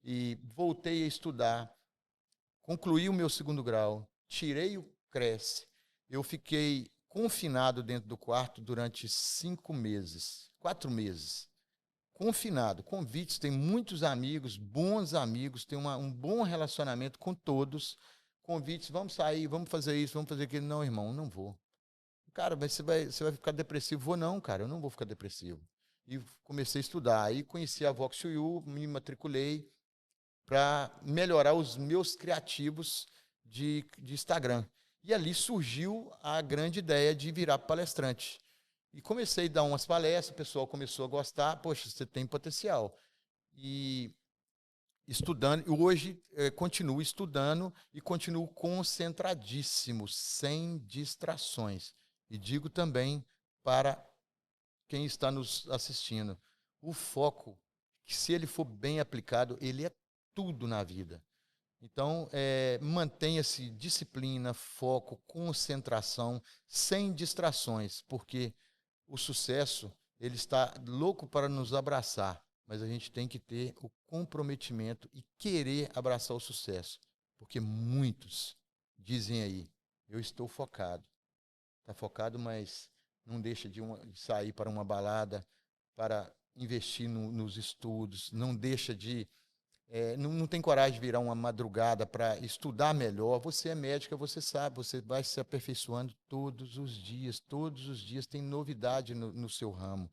E voltei a estudar, concluí o meu segundo grau, tirei o Cresce. Eu fiquei confinado dentro do quarto durante 5 meses, 4 meses. Confinado, convites, tem muitos amigos, bons amigos, tem um bom relacionamento com todos. Convites, vamos sair, vamos fazer isso, vamos fazer aquilo. Não, irmão, não vou. Cara, mas você vai ficar depressivo. Vou não, cara, eu não vou ficar depressivo. E comecei a estudar. Aí conheci a Vox U, me matriculei para melhorar os meus criativos de Instagram. E ali surgiu a grande ideia de virar palestrante. E comecei a dar umas palestras, o pessoal começou a gostar. Poxa, você tem potencial. E estudando, e hoje continuo estudando e continuo concentradíssimo, sem distrações. E digo também para quem está nos assistindo, o foco, que se ele for bem aplicado, ele é tudo na vida. Então, mantenha-se disciplina, foco, concentração, sem distrações, porque o sucesso, ele está louco para nos abraçar, mas a gente tem que ter o comprometimento e querer abraçar o sucesso, porque muitos dizem aí, eu estou focado. Está focado, mas não deixa de sair para uma balada, para investir nos estudos, não deixa de não tem coragem de virar uma madrugada para estudar melhor. Você é médica, você sabe, você vai se aperfeiçoando todos os dias tem novidade no seu ramo.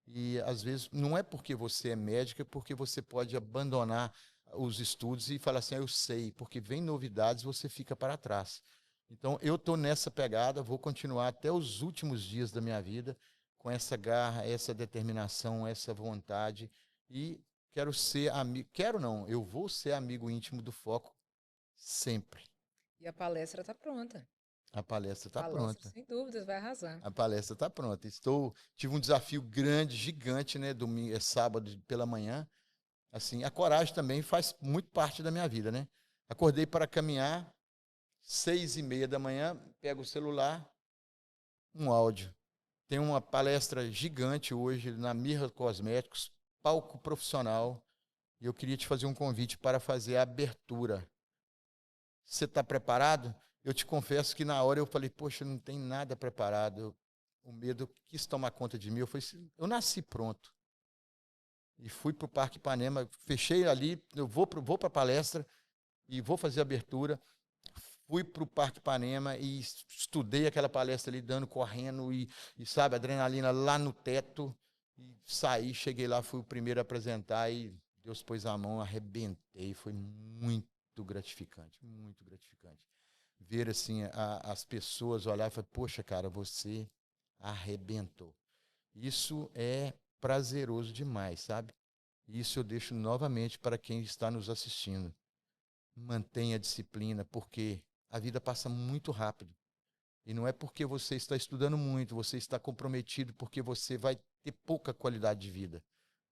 E às vezes não é porque você é médica, porque você pode abandonar os estudos e falar assim, eu sei, porque vem novidades, você fica para trás. Então eu estou nessa pegada, vou continuar até os últimos dias da minha vida com essa garra, essa determinação, essa vontade e quero ser amigo, quero não, eu vou ser amigo íntimo do Foco sempre. E a palestra está pronta. A palestra A está palestra, pronta. sem dúvidas, vai arrasar. A palestra está pronta. Tive um desafio grande, gigante, né? Domingo, sábado pela manhã. Assim, a coragem também faz muito parte da minha vida, né? Acordei para caminhar, 6:30 da manhã, pego o celular, um áudio. Tem uma palestra gigante hoje na Mirra Cosméticos, palco profissional, e eu queria te fazer um convite para fazer a abertura. Você está preparado? Eu te confesso que na hora eu falei, poxa, não tem nada preparado. O medo quis tomar conta de mim. Eu falei, eu nasci pronto. E fui para o Parque Ipanema, fechei ali, eu vou para a palestra e vou fazer a abertura. Fui para o Parque Ipanema e estudei aquela palestra ali, correndo sabe, adrenalina lá no teto. E saí, cheguei lá, fui o primeiro a apresentar e Deus pôs a mão, arrebentei. Foi muito gratificante, muito gratificante. Ver assim as pessoas olhar e falar, poxa, cara, você arrebentou. Isso é prazeroso demais, sabe? Isso eu deixo novamente para quem está nos assistindo. Mantenha a disciplina, porque a vida passa muito rápido. E não é porque você está estudando muito, você está comprometido, porque você vai ter pouca qualidade de vida.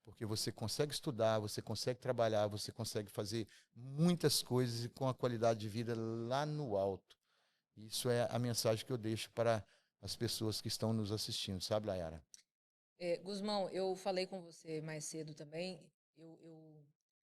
Porque você consegue estudar, você consegue trabalhar, você consegue fazer muitas coisas e com a qualidade de vida lá no alto. Isso é a mensagem que eu deixo para as pessoas que estão nos assistindo, sabe, Layara? Guzmão, eu falei com você mais cedo também.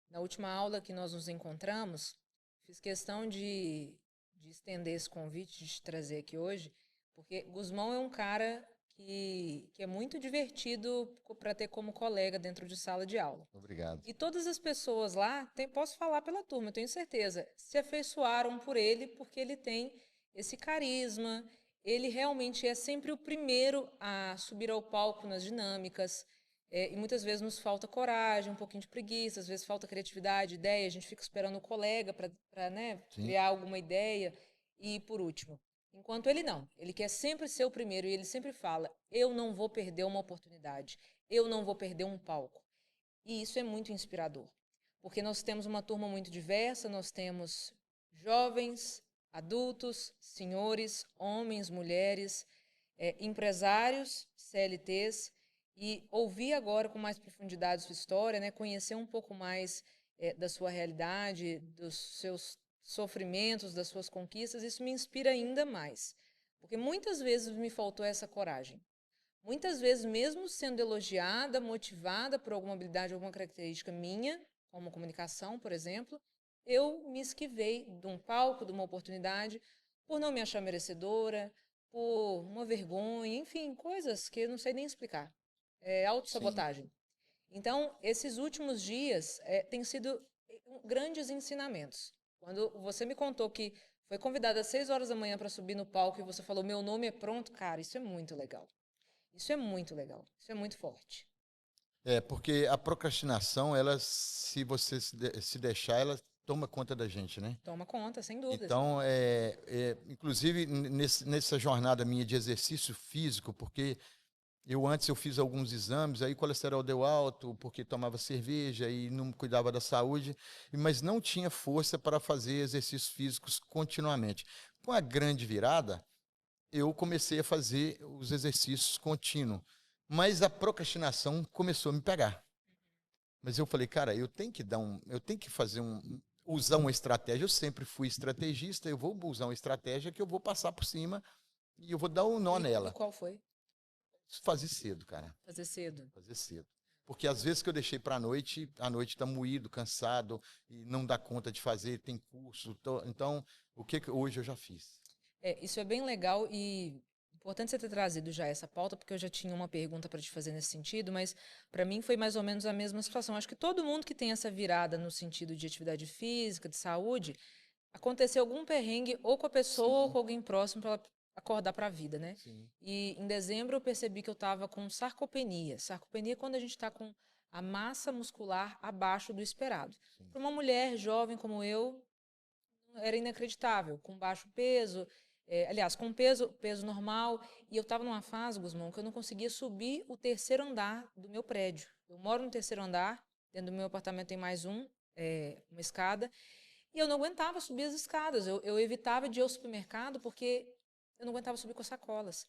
Na última aula que nós nos encontramos, fiz questão de estender esse convite, de te trazer aqui hoje, porque Guzmão é um cara que é muito divertido para ter como colega dentro de sala de aula. Obrigado. E todas as pessoas lá, posso falar pela turma, eu tenho certeza, se afeiçoaram por ele porque ele tem esse carisma, ele realmente é sempre o primeiro a subir ao palco nas dinâmicas, e muitas vezes nos falta coragem, um pouquinho de preguiça, às vezes falta criatividade, ideia, a gente fica esperando o colega para né, criar alguma ideia. E, por último, enquanto ele não, ele quer sempre ser o primeiro e ele sempre fala, eu não vou perder uma oportunidade, eu não vou perder um palco. E isso é muito inspirador, porque nós temos uma turma muito diversa, nós temos jovens, adultos, senhores, homens, mulheres, empresários, CLTs, e ouvir agora com mais profundidade sua história, né, conhecer um pouco mais da sua realidade, dos seus sofrimentos, das suas conquistas, isso me inspira ainda mais, porque muitas vezes me faltou essa coragem. Muitas vezes, mesmo sendo elogiada, motivada por alguma habilidade, alguma característica minha, como comunicação, por exemplo, eu me esquivei de um palco, de uma oportunidade, por não me achar merecedora, por uma vergonha, enfim, coisas que eu não sei nem explicar. É autossabotagem. Então, esses últimos dias têm sido grandes ensinamentos. Quando você me contou que foi convidada às 6 horas da manhã para subir no palco e você falou, meu nome é pronto, cara, isso é muito legal. Isso é muito legal, isso é muito forte. Porque a procrastinação, ela, se você se deixar, ela toma conta da gente, né? Toma conta, sem dúvidas. Então, inclusive, nessa jornada minha de exercício físico, porque antes eu fiz alguns exames, aí o colesterol deu alto, porque tomava cerveja e não cuidava da saúde, mas não tinha força para fazer exercícios físicos continuamente. Com a grande virada, eu comecei a fazer os exercícios contínuos, mas a procrastinação começou a me pegar. Mas eu falei, cara, eu tenho que usar uma estratégia. Eu sempre fui estrategista, eu vou usar uma estratégia que eu vou passar por cima e eu vou dar um nó nela. E qual foi? Fazer cedo, cara. Fazer cedo. Fazer cedo. Porque às vezes que eu deixei para a noite está moído, cansado, e não dá conta de fazer, tem curso. Então, o que hoje eu já fiz? Isso é bem legal e importante você ter trazido já essa pauta, porque eu já tinha uma pergunta para te fazer nesse sentido, mas para mim foi mais ou menos a mesma situação. Acho que todo mundo que tem essa virada no sentido de atividade física, de saúde, aconteceu algum perrengue ou com a pessoa ou com alguém próximo para acordar para a vida, né? Sim. E em dezembro eu percebi que eu estava com sarcopenia. Sarcopenia é quando a gente está com a massa muscular abaixo do esperado. Para uma mulher jovem como eu, era inacreditável, com baixo peso, aliás, com peso normal, e eu estava numa fase, Guzmão, que eu não conseguia subir o terceiro andar do meu prédio. Eu moro no terceiro andar, dentro do meu apartamento tem mais uma escada, e eu não aguentava subir as escadas. Eu evitava de ir ao supermercado porque eu não aguentava subir com as sacolas.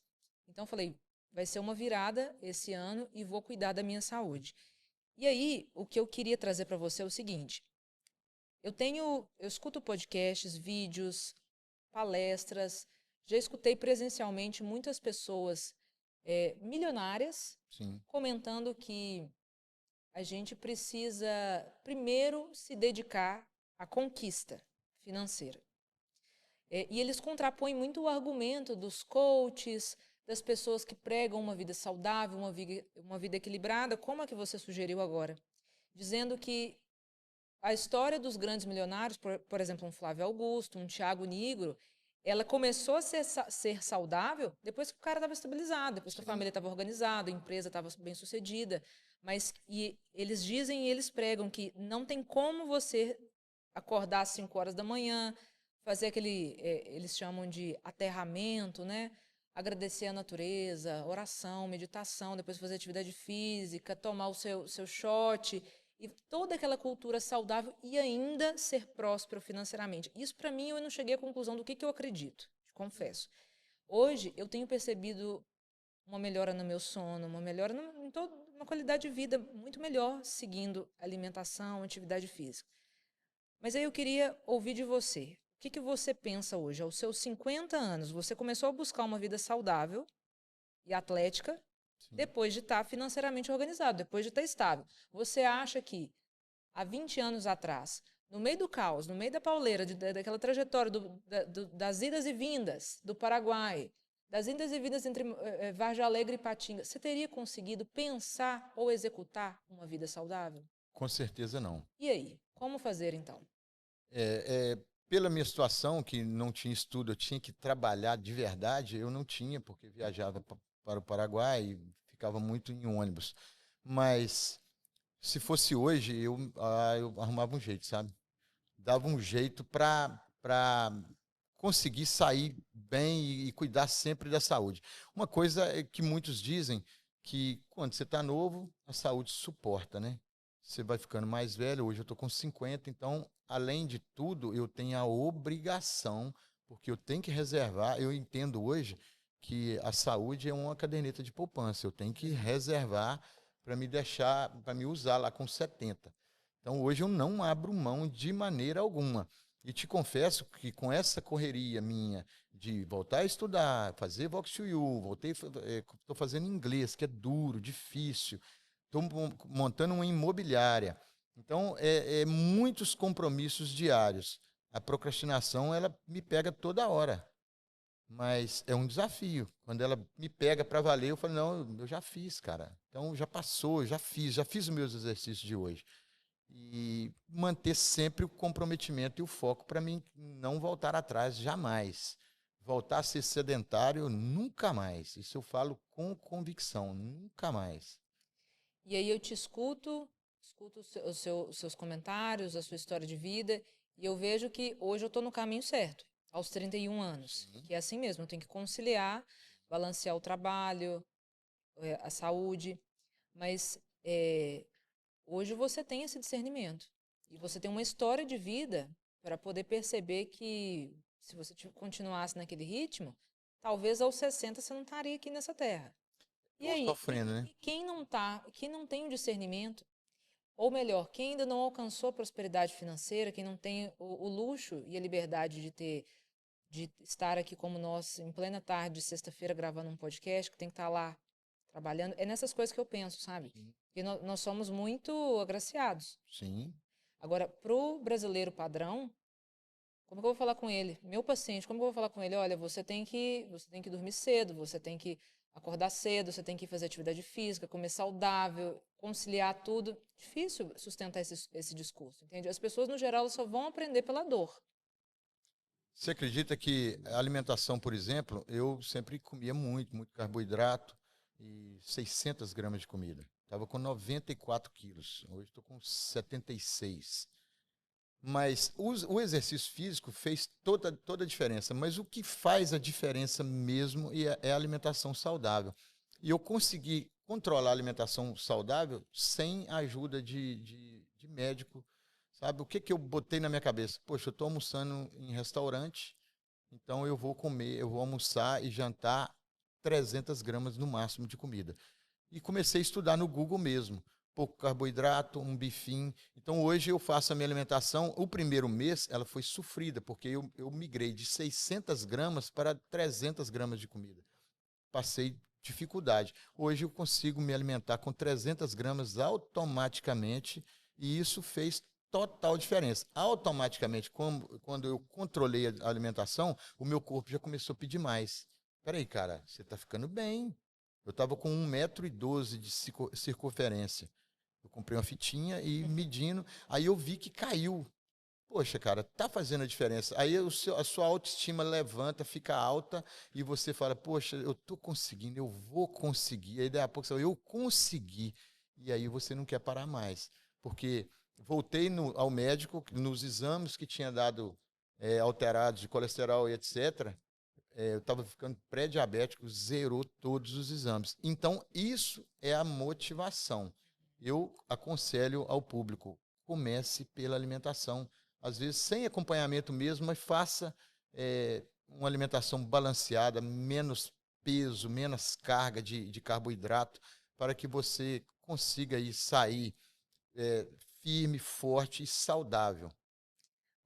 Então eu falei, vai ser uma virada esse ano e vou cuidar da minha saúde. E aí, o que eu queria trazer para você é o seguinte, eu escuto podcasts, vídeos, palestras, já escutei presencialmente muitas pessoas milionárias Sim. comentando que a gente precisa primeiro se dedicar à conquista financeira. E eles contrapõem muito o argumento dos coaches, das pessoas que pregam uma vida saudável, uma vida equilibrada, como a que você sugeriu agora, dizendo que a história dos grandes milionários, por exemplo, um Flávio Augusto, um Thiago Nigro, ela começou a ser saudável depois que o cara estava estabilizado, depois que a família estava organizada, a empresa estava bem sucedida. Mas eles dizem e eles pregam que não tem como você acordar às 5 horas da manhã, fazer aquele, eles chamam de aterramento, né? Agradecer a natureza, oração, meditação, depois fazer atividade física, tomar o seu shot, e toda aquela cultura saudável e ainda ser próspero financeiramente. Isso, para mim, eu não cheguei à conclusão do que eu acredito, te confesso. Hoje, eu tenho percebido uma melhora no meu sono, uma melhora em toda uma qualidade de vida muito melhor, seguindo alimentação, atividade física. Mas aí eu queria ouvir de você. O que você pensa hoje? Aos seus 50 anos, você começou a buscar uma vida saudável e atlética, Sim. depois de estar financeiramente organizado, depois de estar estável. Você acha que há 20 anos atrás, no meio do caos, no meio da pauleira, daquela trajetória das idas e vindas do Paraguai, das idas e vindas entre Vargem Alegre e Patinga, você teria conseguido pensar ou executar uma vida saudável? Com certeza não. E aí, como fazer então? Pela minha situação, que não tinha estudo, eu tinha que trabalhar de verdade, eu não tinha, porque viajava para o Paraguai e ficava muito em ônibus. Mas se fosse hoje, eu arrumava um jeito, sabe? Dava um jeito para conseguir sair bem e cuidar sempre da saúde. Uma coisa é que muitos dizem que quando você está novo, a saúde suporta, né? Você vai ficando mais velho, hoje eu estou com 50, então, além de tudo, eu tenho a obrigação, porque eu tenho que reservar, eu entendo hoje que a saúde é uma caderneta de poupança, eu tenho que reservar para me deixar, para me usar lá com 70. Então, hoje eu não abro mão de maneira alguma. E te confesso que com essa correria minha de voltar a estudar, fazer Vox U, estou fazendo inglês, que é duro, difícil, estou montando uma imobiliária. Então, muitos compromissos diários. A procrastinação, ela me pega toda hora. Mas é um desafio. Quando ela me pega para valer, eu falo, não, eu já fiz, cara. Então, já passou, já fiz os meus exercícios de hoje. E manter sempre o comprometimento e o foco para mim não voltar atrás jamais. Voltar a ser sedentário, nunca mais. Isso eu falo com convicção, nunca mais. E aí eu te escuto os seus comentários, a sua história de vida, e eu vejo que hoje eu estou no caminho certo, aos 31 anos. Sim. Que é assim mesmo, eu tenho que conciliar, balancear o trabalho, a saúde, mas hoje você tem esse discernimento. E você tem uma história de vida para poder perceber que se você continuasse naquele ritmo, talvez aos 60 você não estaria aqui nessa terra. E Tô aí, sofrendo, né? quem não tá, quem não tem o discernimento, ou melhor, quem ainda não alcançou a prosperidade financeira, quem não tem o luxo e a liberdade de estar aqui como nós, em plena tarde de sexta-feira, gravando um podcast, que tem que estar lá trabalhando, é nessas coisas que eu penso, sabe? Sim. Porque nós somos muito agraciados. Sim. Agora, pro brasileiro padrão, como que eu vou falar com ele? Meu paciente, como que eu vou falar com ele? Olha, você tem que dormir cedo, você tem que acordar cedo, você tem que fazer atividade física, comer saudável, conciliar tudo. Difícil sustentar esse discurso, entende? As pessoas, no geral, só vão aprender pela dor. Você acredita que a alimentação, por exemplo, eu sempre comia muito carboidrato e 600 gramas de comida. Estava com 94 quilos, hoje estou com 76. Mas o exercício físico fez toda a diferença. Mas o que faz a diferença mesmo é a alimentação saudável. E eu consegui controlar a alimentação saudável sem a ajuda de médico. Sabe, o que eu botei na minha cabeça? Poxa, eu estou almoçando em restaurante, então eu vou comer, eu vou almoçar e jantar 300 gramas no máximo de comida. E comecei a estudar no Google mesmo. Pouco carboidrato, um bifinho. Então, hoje eu faço a minha alimentação. O primeiro mês, ela foi sofrida, porque eu migrei de 600 gramas para 300 gramas de comida. Passei dificuldade. Hoje eu consigo me alimentar com 300 gramas automaticamente e isso fez total diferença. Automaticamente, quando eu controlei a alimentação, o meu corpo já começou a pedir mais. Peraí, cara, você está ficando bem. Eu estava com 1,12 m de circunferência. Eu comprei uma fitinha e medindo, aí eu vi que caiu. Poxa, cara, tá fazendo a diferença. Aí a sua autoestima levanta, fica alta e você fala, poxa, eu tô conseguindo, eu vou conseguir. Aí daí a pouco você fala, eu consegui. E aí você não quer parar mais. Porque voltei ao médico, nos exames que tinha dado alterados de colesterol e etc., eu estava ficando pré-diabético, zerou todos os exames. Então, isso é a motivação. Eu aconselho ao público, comece pela alimentação. Às vezes, sem acompanhamento mesmo, mas faça uma alimentação balanceada, menos peso, menos carga de carboidrato, para que você consiga aí sair firme, forte e saudável.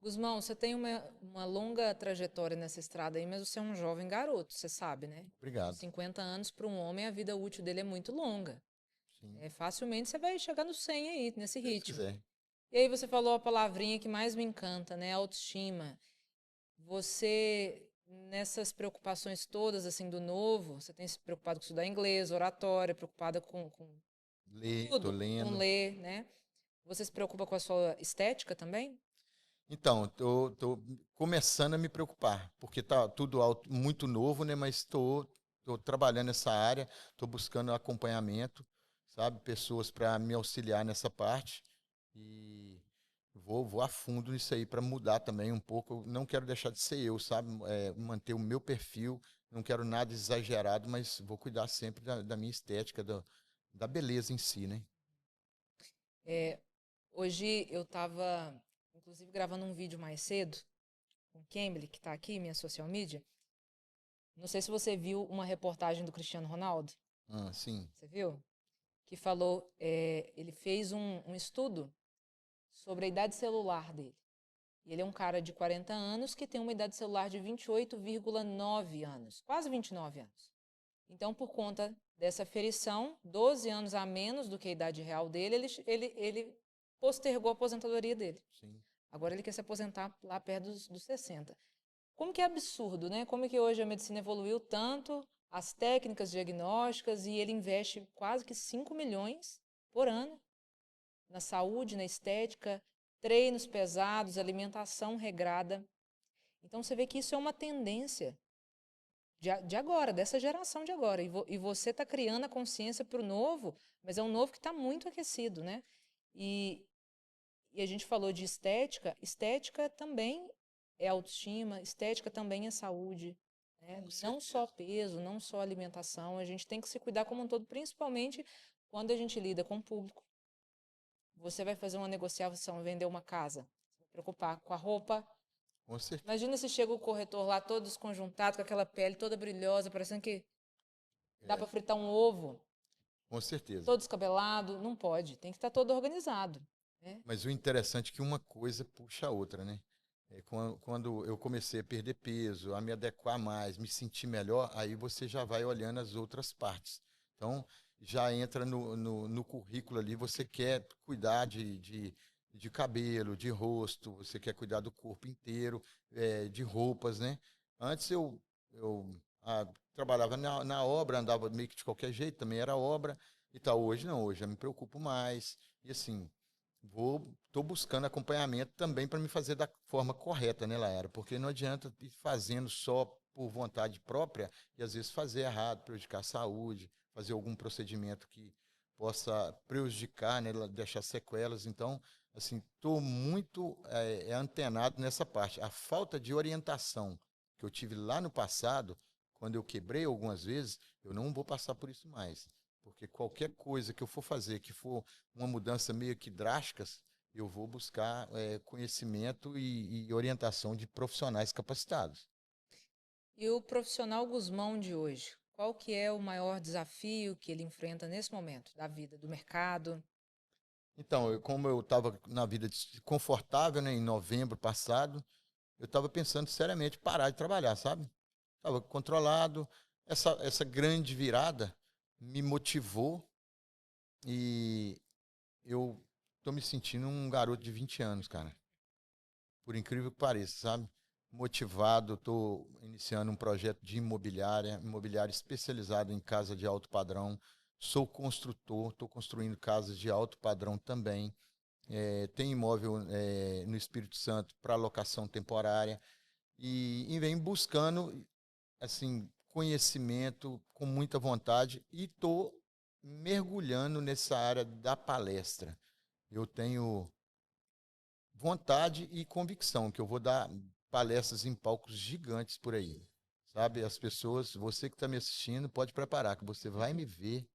Gusmão, você tem uma longa trajetória nessa estrada aí, mas você é um jovem garoto, você sabe, né? Com Obrigado. 50 anos, para um homem, a vida útil dele é muito longa. Sim, Facilmente você vai chegar no 100 aí, nesse se Deus ritmo. quiser. E aí você falou a palavrinha que mais me encanta, né? Autoestima. Você, nessas preocupações todas, assim, do novo, você tem se preocupado com estudar inglês, oratória, preocupada com Tô tudo, com lendo. ler, né? Você se preocupa com a sua estética também? Então, tô começando a me preocupar, porque tá tudo muito novo, né? Mas tô trabalhando nessa área, tô buscando acompanhamento, sabe? Pessoas para me auxiliar nessa parte e vou a fundo nisso aí para mudar também um pouco. Eu não quero deixar de ser eu, sabe? Manter o meu perfil, não quero nada exagerado, mas vou cuidar sempre da minha estética, da beleza em si, né? É, hoje eu estava, inclusive, gravando um vídeo mais cedo com Cambly, que está aqui, minha social media. Não sei se você viu uma reportagem do Cristiano Ronaldo. Sim. Você viu? Que falou, ele fez um estudo sobre a idade celular dele. E ele é um cara de 40 anos que tem uma idade celular de 28,9 anos, quase 29 anos. Então, por conta dessa ferição, 12 anos a menos do que a idade real dele, ele postergou a aposentadoria dele. Sim. Agora ele quer se aposentar lá perto dos 60. Como que é absurdo, né? Como que hoje a medicina evoluiu tanto, as técnicas diagnósticas, e ele investe quase que 5 milhões por ano na saúde, na estética, treinos pesados, alimentação regrada. Então você vê que isso é uma tendência de agora, dessa geração de agora. E você está criando a consciência para o novo, mas é um novo que está muito aquecido, né? E, e a gente falou de estética, estética também é autoestima, estética também é saúde. Né? Com Não só certeza. peso, não só alimentação, a gente tem que se cuidar como um todo, principalmente quando a gente lida com o público. Você vai fazer uma negociação, vender uma casa, se preocupar com a roupa. Com certeza. Imagina se chega o corretor lá todo desconjuntado, com aquela pele toda brilhosa, parecendo que dá É, para fritar um ovo, com certeza. todo descabelado. Não pode, tem que estar todo organizado. Né? Mas o interessante é que uma coisa puxa a outra, né? Quando eu comecei a perder peso, a me adequar mais, me sentir melhor, aí você já vai olhando as outras partes. Então, já entra no currículo ali, você quer cuidar de cabelo, de rosto, você quer cuidar do corpo inteiro, de roupas, né? Antes eu trabalhava na obra, andava meio que de qualquer jeito, também era obra e tal. Hoje não, hoje eu me preocupo mais. E assim, estou buscando acompanhamento também para me fazer da forma correta, né, Laera? Porque não adianta ir fazendo só por vontade própria e às vezes fazer errado, prejudicar a saúde, fazer algum procedimento que possa prejudicar, né, deixar sequelas. Então, assim, estou muito antenado nessa parte. A falta de orientação que eu tive lá no passado, quando eu quebrei algumas vezes, eu não vou passar por isso mais. Porque qualquer coisa que eu for fazer, que for uma mudança meio que drásticas, eu vou buscar conhecimento e orientação de profissionais capacitados. E o profissional Gusmão de hoje, qual que é o maior desafio que ele enfrenta nesse momento da vida, do mercado? Então, como eu estava na vida confortável, né, em novembro passado, eu estava pensando seriamente em parar de trabalhar, sabe? Estava controlado. Essa grande virada me motivou e eu estou me sentindo um garoto de 20 anos, cara. Por incrível que pareça, sabe? Motivado, estou iniciando um projeto de imobiliária especializada em casa de alto padrão. Sou construtor, estou construindo casas de alto padrão também. Tenho imóvel no Espírito Santo para locação temporária e venho buscando assim conhecimento com muita vontade e estou mergulhando nessa área da palestra. Eu tenho vontade e convicção que eu vou dar palestras em palcos gigantes por aí. Sabe, as pessoas, você que está me assistindo, pode preparar, que você vai me ver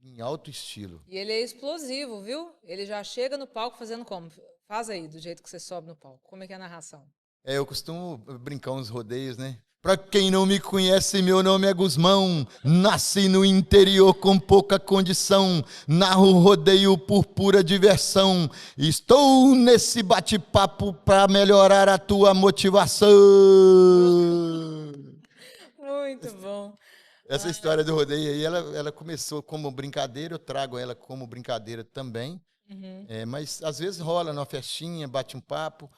em alto estilo. E ele é explosivo, viu? Ele já chega no palco fazendo como? Faz aí, do jeito que você sobe no palco. Como é que é a narração? Eu costumo brincar uns rodeios, né? Pra quem não me conhece, meu nome é Gusmão. Nasci no interior com pouca condição. Narro rodeio por pura diversão. Estou nesse bate-papo pra melhorar a tua motivação. Muito bom. Essa história do rodeio aí, ela começou como brincadeira, eu trago ela como brincadeira também. Uhum. Mas às vezes rola numa festinha, bate um papo,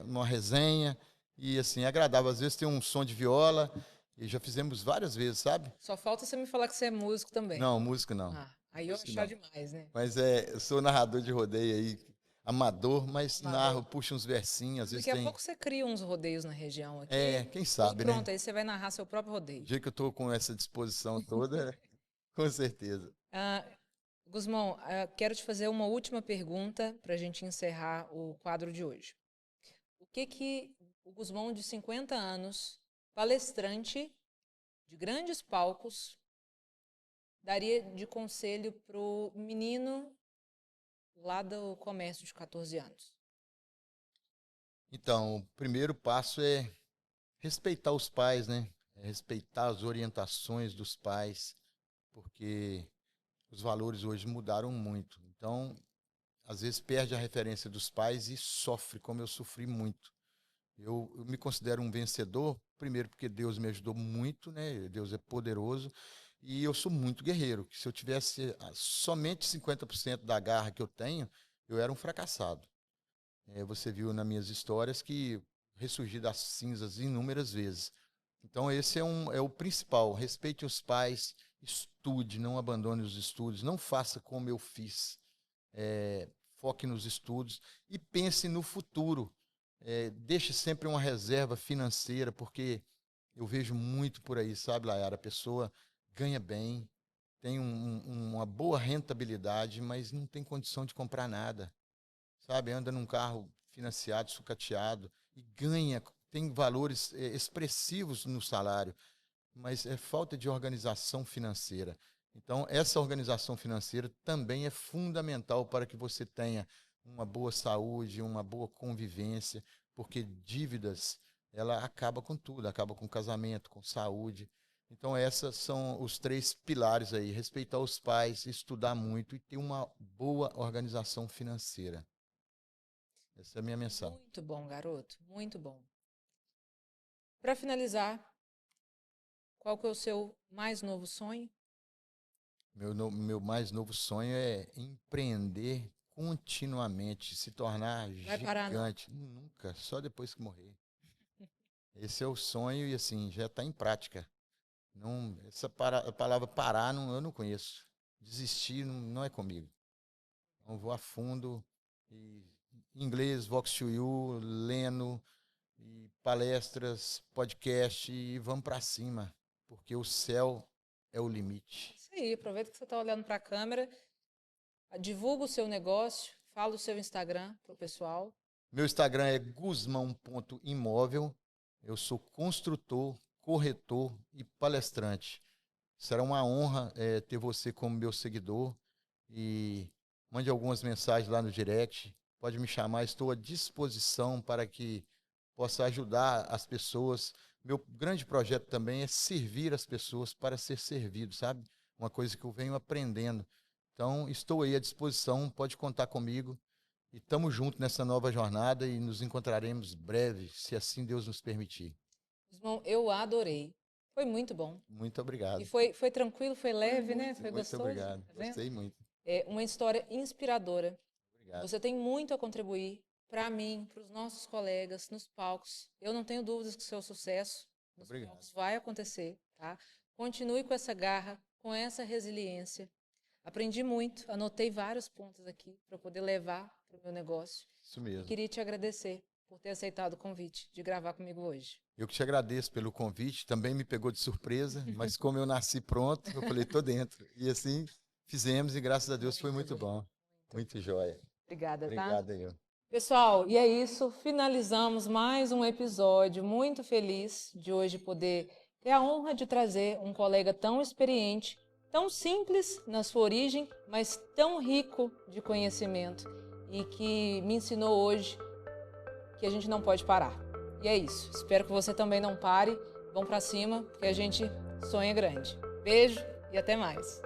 uma resenha, e assim, é agradável. Às vezes tem um som de viola, e já fizemos várias vezes, sabe? Só falta você me falar que você é músico também. Não, música não. Ah, aí eu Música achar não. demais, né? Mas eu sou narrador de rodeio aí, amador, mas Amador. narro, puxo uns versinhos, às vezes Daqui a tem. pouco você cria uns rodeios na região aqui. Quem E sabe, né? pronto, aí você vai narrar seu próprio rodeio. O dia que eu tô com essa disposição toda, com certeza. Ah, Gusmão, quero te fazer uma última pergunta para a gente encerrar o quadro de hoje. O que o Gusmão de 50 anos, palestrante de grandes palcos, daria de conselho para o menino lá do comércio de 14 anos? Então, o primeiro passo é respeitar os pais, né? Respeitar as orientações dos pais, porque os valores hoje mudaram muito. Então, às vezes perde a referência dos pais e sofre, como eu sofri muito. Eu me considero um vencedor, primeiro porque Deus me ajudou muito, né? Deus é poderoso, e eu sou muito guerreiro. Que se eu tivesse somente 50% da garra que eu tenho, eu era um fracassado. Você viu nas minhas histórias que ressurgi das cinzas inúmeras vezes. Então, esse é o principal. Respeite os pais, estude, não abandone os estudos, não faça como eu fiz. Foque nos estudos e pense no futuro. Deixe sempre uma reserva financeira, porque eu vejo muito por aí, sabe, Layara? A pessoa ganha bem, tem uma boa rentabilidade, mas não tem condição de comprar nada, sabe? Anda num carro financiado, sucateado e ganha, tem valores expressivos no salário, mas é falta de organização financeira. Então, essa organização financeira também é fundamental para que você tenha uma boa saúde, uma boa convivência, porque dívidas, ela acaba com tudo, acaba com casamento, com saúde. Então, esses são os três pilares aí: respeitar os pais, estudar muito e ter uma boa organização financeira. Essa é a minha mensagem. Muito bom, garoto. Muito bom. Para finalizar, qual que é o seu mais novo sonho? Meu mais novo sonho é empreender continuamente, se tornar Vai parar, não. gigante. Nunca, só depois que morrer. Esse é o sonho e assim, já está em prática. Não, a palavra parar eu não conheço. Desistir não é comigo. Então, vou a fundo. E, inglês, Vox to You, lendo, e palestras, podcast e vamos para cima. Porque o céu é o limite. Isso aí, aproveita que você está olhando para a câmera, divulga o seu negócio, fala o seu Instagram para o pessoal. Meu Instagram é gusmão.imóvel. Eu sou construtor, corretor e palestrante. Será uma honra ter você como meu seguidor e mande algumas mensagens lá no direct. Pode me chamar, estou à disposição para que possa ajudar as pessoas. Meu grande projeto também é servir as pessoas para ser servido, sabe? Uma coisa que eu venho aprendendo. Então, estou aí à disposição, pode contar comigo. E estamos juntos nessa nova jornada e nos encontraremos breve, se assim Deus nos permitir. Gusmão, eu adorei. Foi muito bom. Muito E obrigado. foi tranquilo, foi leve, né? Foi Muito gostoso. obrigado. Tá vendo? Gostei muito. É uma história inspiradora. Obrigado. Você tem muito a contribuir para mim, para os nossos colegas, nos palcos. Eu não tenho dúvidas que o seu sucesso nos Obrigado. palcos vai acontecer, tá? Continue com essa garra, com essa resiliência. Aprendi muito, anotei vários pontos aqui para poder levar para o meu negócio. Isso mesmo. E queria te agradecer por ter aceitado o convite de gravar comigo hoje. Eu que te agradeço pelo convite, também me pegou de surpresa, mas como eu nasci pronto, eu falei, tô dentro. E assim fizemos e graças a Deus foi muito bom. Muito joia. Obrigada, tá? Obrigado aí. Pessoal, e é isso, finalizamos mais um episódio muito feliz de hoje poder ter a honra de trazer um colega tão experiente, tão simples na sua origem, mas tão rico de conhecimento e que me ensinou hoje que a gente não pode parar. E é isso, espero que você também não pare, vão para cima, porque a gente sonha grande. Beijo e até mais.